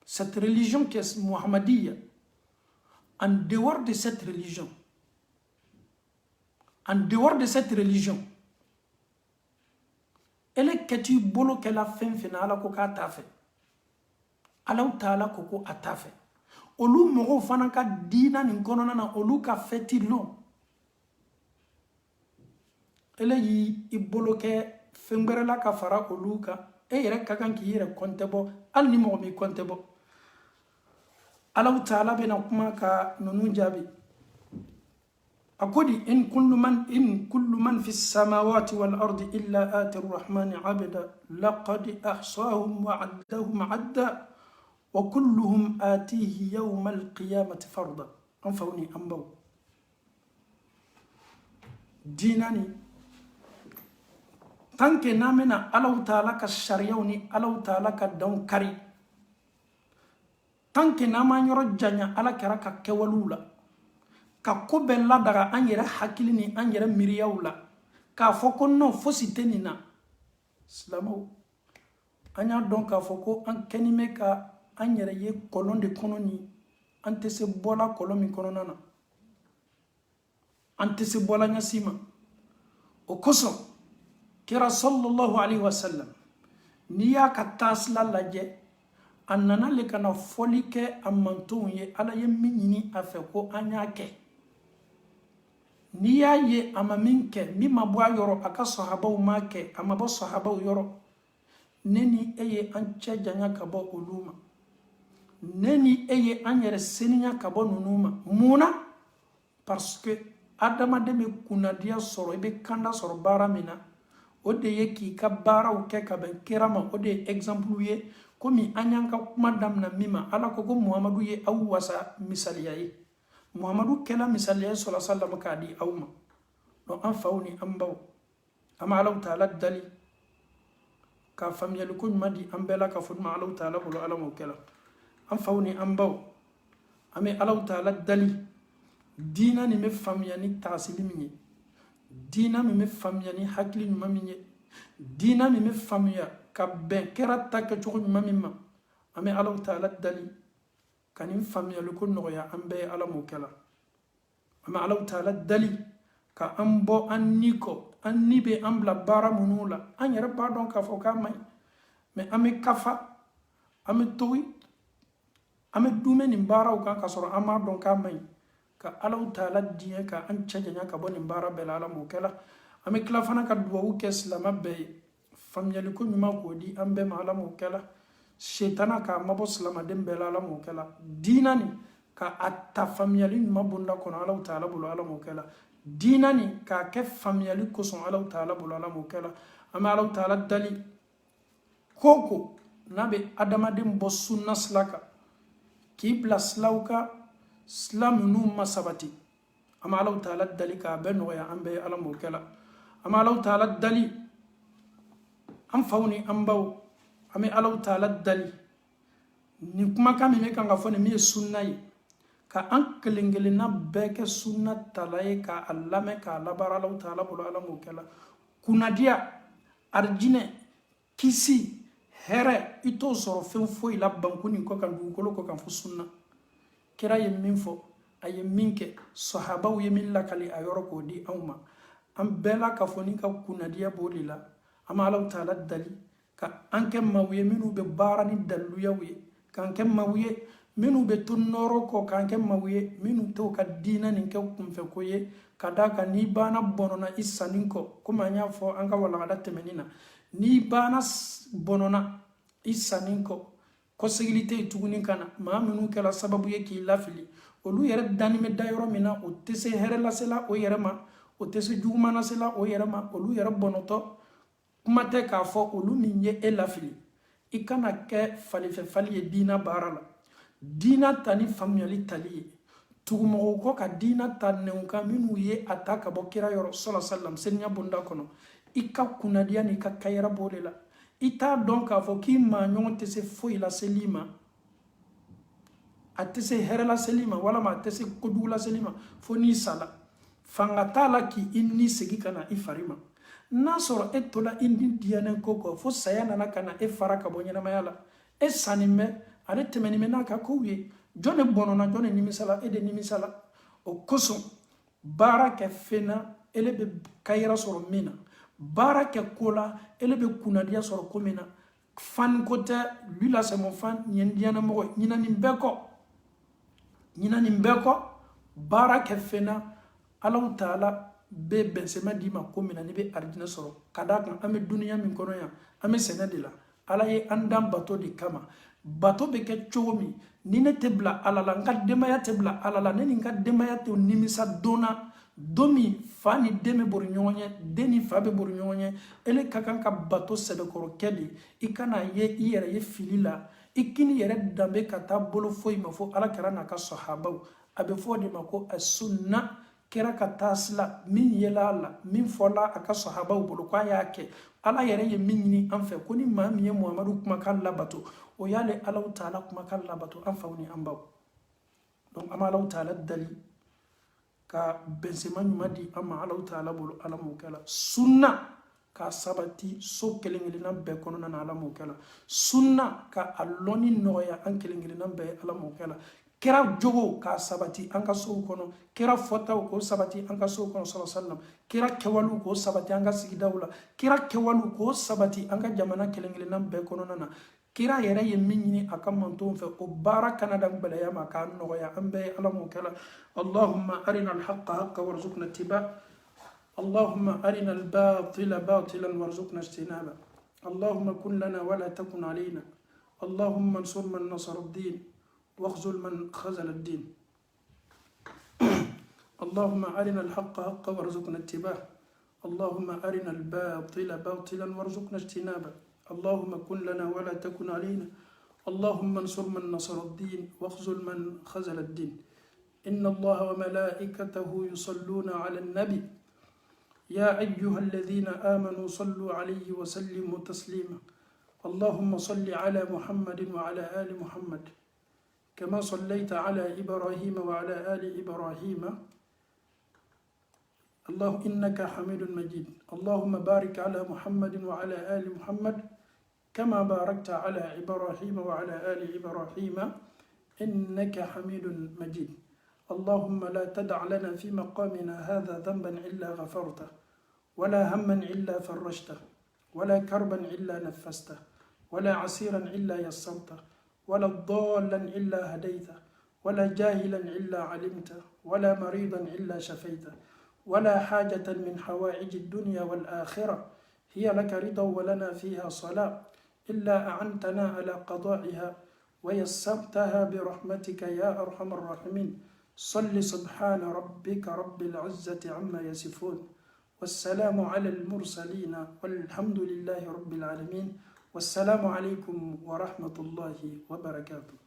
Cette religion qui est Muhammadiyya, en dehors de cette religion, elle est qu'tu bolo qu'elle a fait ala ko ka ta fait Ala Ta'ala ko a ta fait olu mogo fana ka dina nin konona na olu ka feti lo elle yi bolo ke fengere la ka fara olu ka e yɛrɛ ka kan k'i yɛrɛ compte bɔ hali ni mɔgɔ mi compte bɔ Ala Ta'ala bena kuma ka nunu jaabi akodi in kullu man fi samawati wal ardi illa ati arrahmani abda laqad ahsahum wa addahum adda wa kulluhum atihi yawma alqiyamati farda an fawni an baw dinani tanke namena Allah Ta'ala ka shariyaw ni Allah Ta'ala ka dawn kari tanke nama yoro janya ala kera ka kewalula ka ko bella daga an yɛrɛ hakili ni an yɛrɛ miriyaw la k'a fɔ ko non fosi tɛ nin na silamɛw an y'a dɔn k'a fɔ ko an kɛni bɛ ka an yɛrɛ ye kɔlɔn de kɔnɔ ni an tɛ se bɔla kɔlɔn min kɔnɔna na an tɛ se bɔla ɲɛsi ma o kosɔn kira sallallahu alaihi wasallam n'i y'a ka taasila lajɛ a nana le kana fɔli kɛ a mantonw ye ala ye min ɲini a fɛ ko an y'a kɛ n'i y'a ye a ma min kɛ min ma bɔ a yɔrɔ a ka sahabaw ma kɛ a ma bɔ sahabaw yɔrɔ ne ni e ye an cɛ janya ka bɔ olu ma ne ni e ye an yɛrɛ seniya ka bɔ ninnu ma mun na parce que adamaden bɛ kunnadiya sɔrɔ i bɛ kanda sɔrɔ baara min na o de ye k'i ka baaraw kɛ ka bɛn kira ma o de ye exemple ye komi an y'an ka kuma damina min ma ala ko muhamadu ye aw wasa misaliya ye muhamadu kɛla misaliya sɔrɔ sallam k'a di aw ma donc an faw ni an baw an ma alaw ta'ala dali ka faamuyali ko ɲuman di an bɛɛ la ka fɔ ɲuman alaw ta'ala bolo ala m'o kɛla an faw ni an baw an bɛ alaw ta'ala dali diina nin bɛ faamuya ni taasili min ye diina min bɛ faamuya ni hakili ɲuman min ye diina min bɛ faamuya ka bɛn kɛra ta kɛcogo ɲuman min ma an bɛ alaw ta'ala dali ka nin faamuyali ko nɔgɔya an bɛɛ ye ala m'o kɛla an bɛ alaw ta'ala dali ka an bɔ an ni kɔ an ni bɛ an bila baara minnu la an yɛrɛ b'a dɔn k'a fɔ k'a man ɲi mɛ an bɛ kafa an bɛ togi an bɛ dumɛ nin baaraw kan ka sɔrɔ an b'a dɔn k'a man ɲi ka alaw ta'ala diɲɛ ka an cɛ janya ka bɔ nin baara bɛɛ la ala m'o kɛla an bɛ tila fana ka duwawu kɛ silamɛ bɛɛ ye faamuyali ko ɲuman k'o di an bɛɛ ma ala m'o kɛla setana k'a mabɔ silamɛden bɛɛ la ala m'o kɛla diina nin ka a ta faamuyali ɲuman bonda kɔnɔ alaw ta'ala bolo ala m'o kɛla diina nin k'a kɛ faamuyali kosɔn alaw ta'ala bolo ala m'o kɛla an bɛ alaw ta'ala dali ko ko n'a bɛ adamaden bɔ sunna sila kan k'i bila silaw kan sila minnu ma sabati an bɛ alaw ta'ala dali k'a bɛɛ nɔgɔya an bɛɛ ye ala m'o kɛla an bɛ alaw ta'ala dali an faw ni an baw an bɛ alaw ta'ala dali nin kumakan min bɛ kan ka fɔ nin min ye sunna ye ka an kelen kelenna bɛɛ kɛ sunna tala ye k'a lamɛn k'a labaara alaw ta'ala bolo ala m'o kɛla kunnadiya arijinɛ kisi hɛrɛ i t'o sɔrɔ fɛn foyi la banku nin kɔ kan dugukolo kɔ kan fo sunna kira ye min fɔ a ye min kɛ sahabaw ye min lakali a yɔrɔ k'o di anw ma an bɛɛ la ka fɔ ni ka kunnadiya b'o de la an bɛ alaw ta'ala dali ka an kɛ maaw ye minnu bɛ baara ni daliluyaw ye k'an kɛ maaw ye minnu bɛ to nɔrɔ kɔ k'an kɛ maaw ye minnu t'o ka diina nin kɛ kunfɛ ko ye ka d'a kan n'i banna bɔnɔna i sanni kɔ komi an y'a fɔ an ka walagada tɛmɛnin na n'i banna bɔnɔna i sanni kɔ kɔsegili tɛ yen tuguni ka na maa minnu kɛra sababu ye k'i lafili olu yɛrɛ danni bɛ da yɔrɔ min na o tɛ se hɛrɛ lasela o yɛrɛ ma o tɛ se juguman lasela o yɛrɛ ma olu yɛrɛ bɔnɔtɔ kuma tɛ k'a fɔ olu min ye e lafili i kana kɛ falifɛfali ye diina baara la diina ta ni faamuyali tali ye tugumɔgɔw kɔ ka diina ta nɛnw kan minnu ye a ta ka bɔ kira yɔrɔ sɔlɔ salam seniya bonda kɔnɔ i ka kunnadiya ni ka kayira b'o de la i t'a dɔn k'a fɔ k'i maa ɲɔgɔn tɛ se foyi laseli ma a tɛ se hɛrɛ laseli ma walama a tɛ se kojugu laseli ma fo n'i sala fanga t'a la k'i ni segi ka na i fari ma n'a sɔrɔ e tola i ni diyanen ko kɔ fo saya nana ka na e fara ka bɔ ɲɛnamaya la e sannin bɛ ale tɛmɛnin bɛ n'a ka kow ye jɔn de bɔnɔna jɔn de nimisala e de nimisala o kosɔn baara kɛ fɛn na ele bɛ kayira sɔrɔ min na baara kɛ ko la ele bɛ kunnadiya sɔrɔ ko min na fan ko tɛ lui la c'est mon fan ɲɛ diyanen mɔgɔ ɲina nin bɛɛ kɔ baara kɛ fɛn na alaw ta'ala bɛ bɛnsɛmɛ d'i ma ko min na n'i bɛ arijinɛ sɔrɔ ka d'a kan an bɛ duniya min kɔnɔ yan an bɛ sɛnɛ de la ala ye an dan bato de kama bato bɛ kɛ cogo min ni ne tɛ bila ala la n ka denbaya tɛ bila ala la ne ni n ka denbaya tɛ nimisa don na don min fa ni den bɛ bori ɲɔgɔn ɲɛ den ni fa bɛ bori ɲɔgɔn ɲɛ ele ka kan ka bato sɛbɛkɔrɔkɛ de i kana ye i yɛrɛ ye fili la i kini yɛrɛ danbe ka taa bolo foyi ma fo ala kɛra n'a ka sahabaw a bɛ fɔ o de ma ko sunna kira ka tasla min yelala min fola aka sahaba bulu kwa yake ala yere ye min ni anfe kuni ma mi ye muhammadu kuma kan labato o yale ala taala kuma kan labato anfa ni ambaw donc ama ala taala dali ka bensema nyumadi ama ala taala bulu ala mo kala sunna ka sabati so kelengilina be kono na ala mo kala sunna ka aloni noya an kelengilina be ala mo kala kira jogo ka sabati an ka so kono kira fotaw ko sabati an ka so kono sallallahu alaihi wasallam kira kewalu ko sabati an ka sigidawla kira kewalu ko sabati an ka jamana kelengilina be kono na kira yere ye minni akam manton fe o barakana dam bala ya maka no ya ambe ala mo kala allahumma arina alhaqqa haqqan warzuqna ittiba اللهم أرنا الباطل باطلا وارزقنا اجتنابه اللهم كن لنا ولا تكن علينا اللهم انصر من نصر الدين واخذل من خذل الدين اللهم أرنا الحق حقا وارزقنا اتباعه اللهم أرنا الباطل باطلا وارزقنا اجتنابه اللهم كن لنا ولا تكن علينا اللهم انصر من نصر الدين واخذل من خذل الدين إن الله وملائكته يصلون على النبي يا أيها الذين آمنوا صلوا عليه وسلموا تسليما اللهم صل على محمد وعلى آل محمد كما صليت على إبراهيم وعلى آل إبراهيم الله إنك حميد مجيد اللهم بارك على محمد وعلى آل محمد كما باركت على إبراهيم وعلى آل إبراهيم إنك حميد مجيد اللهم لا تدع لنا في مقامنا هذا ذنبا إلا غفرته ولا هما إلا فرجته ولا كربا إلا نفسته ولا عسيرا إلا يسرته ولا ضالا إلا هديته ولا جاهلا إلا علمته ولا مريضا إلا شفيته ولا حاجة من حوائج الدنيا والآخرة هي لك رضا ولنا فيها صلاة إلا أعنتنا على قضائها ويسرتها برحمتك يا أرحم الراحمين صل سبحان ربك رب العزة عما يصفون والسلام على المرسلين والحمد لله رب العالمين والسلام عليكم ورحمة الله وبركاته.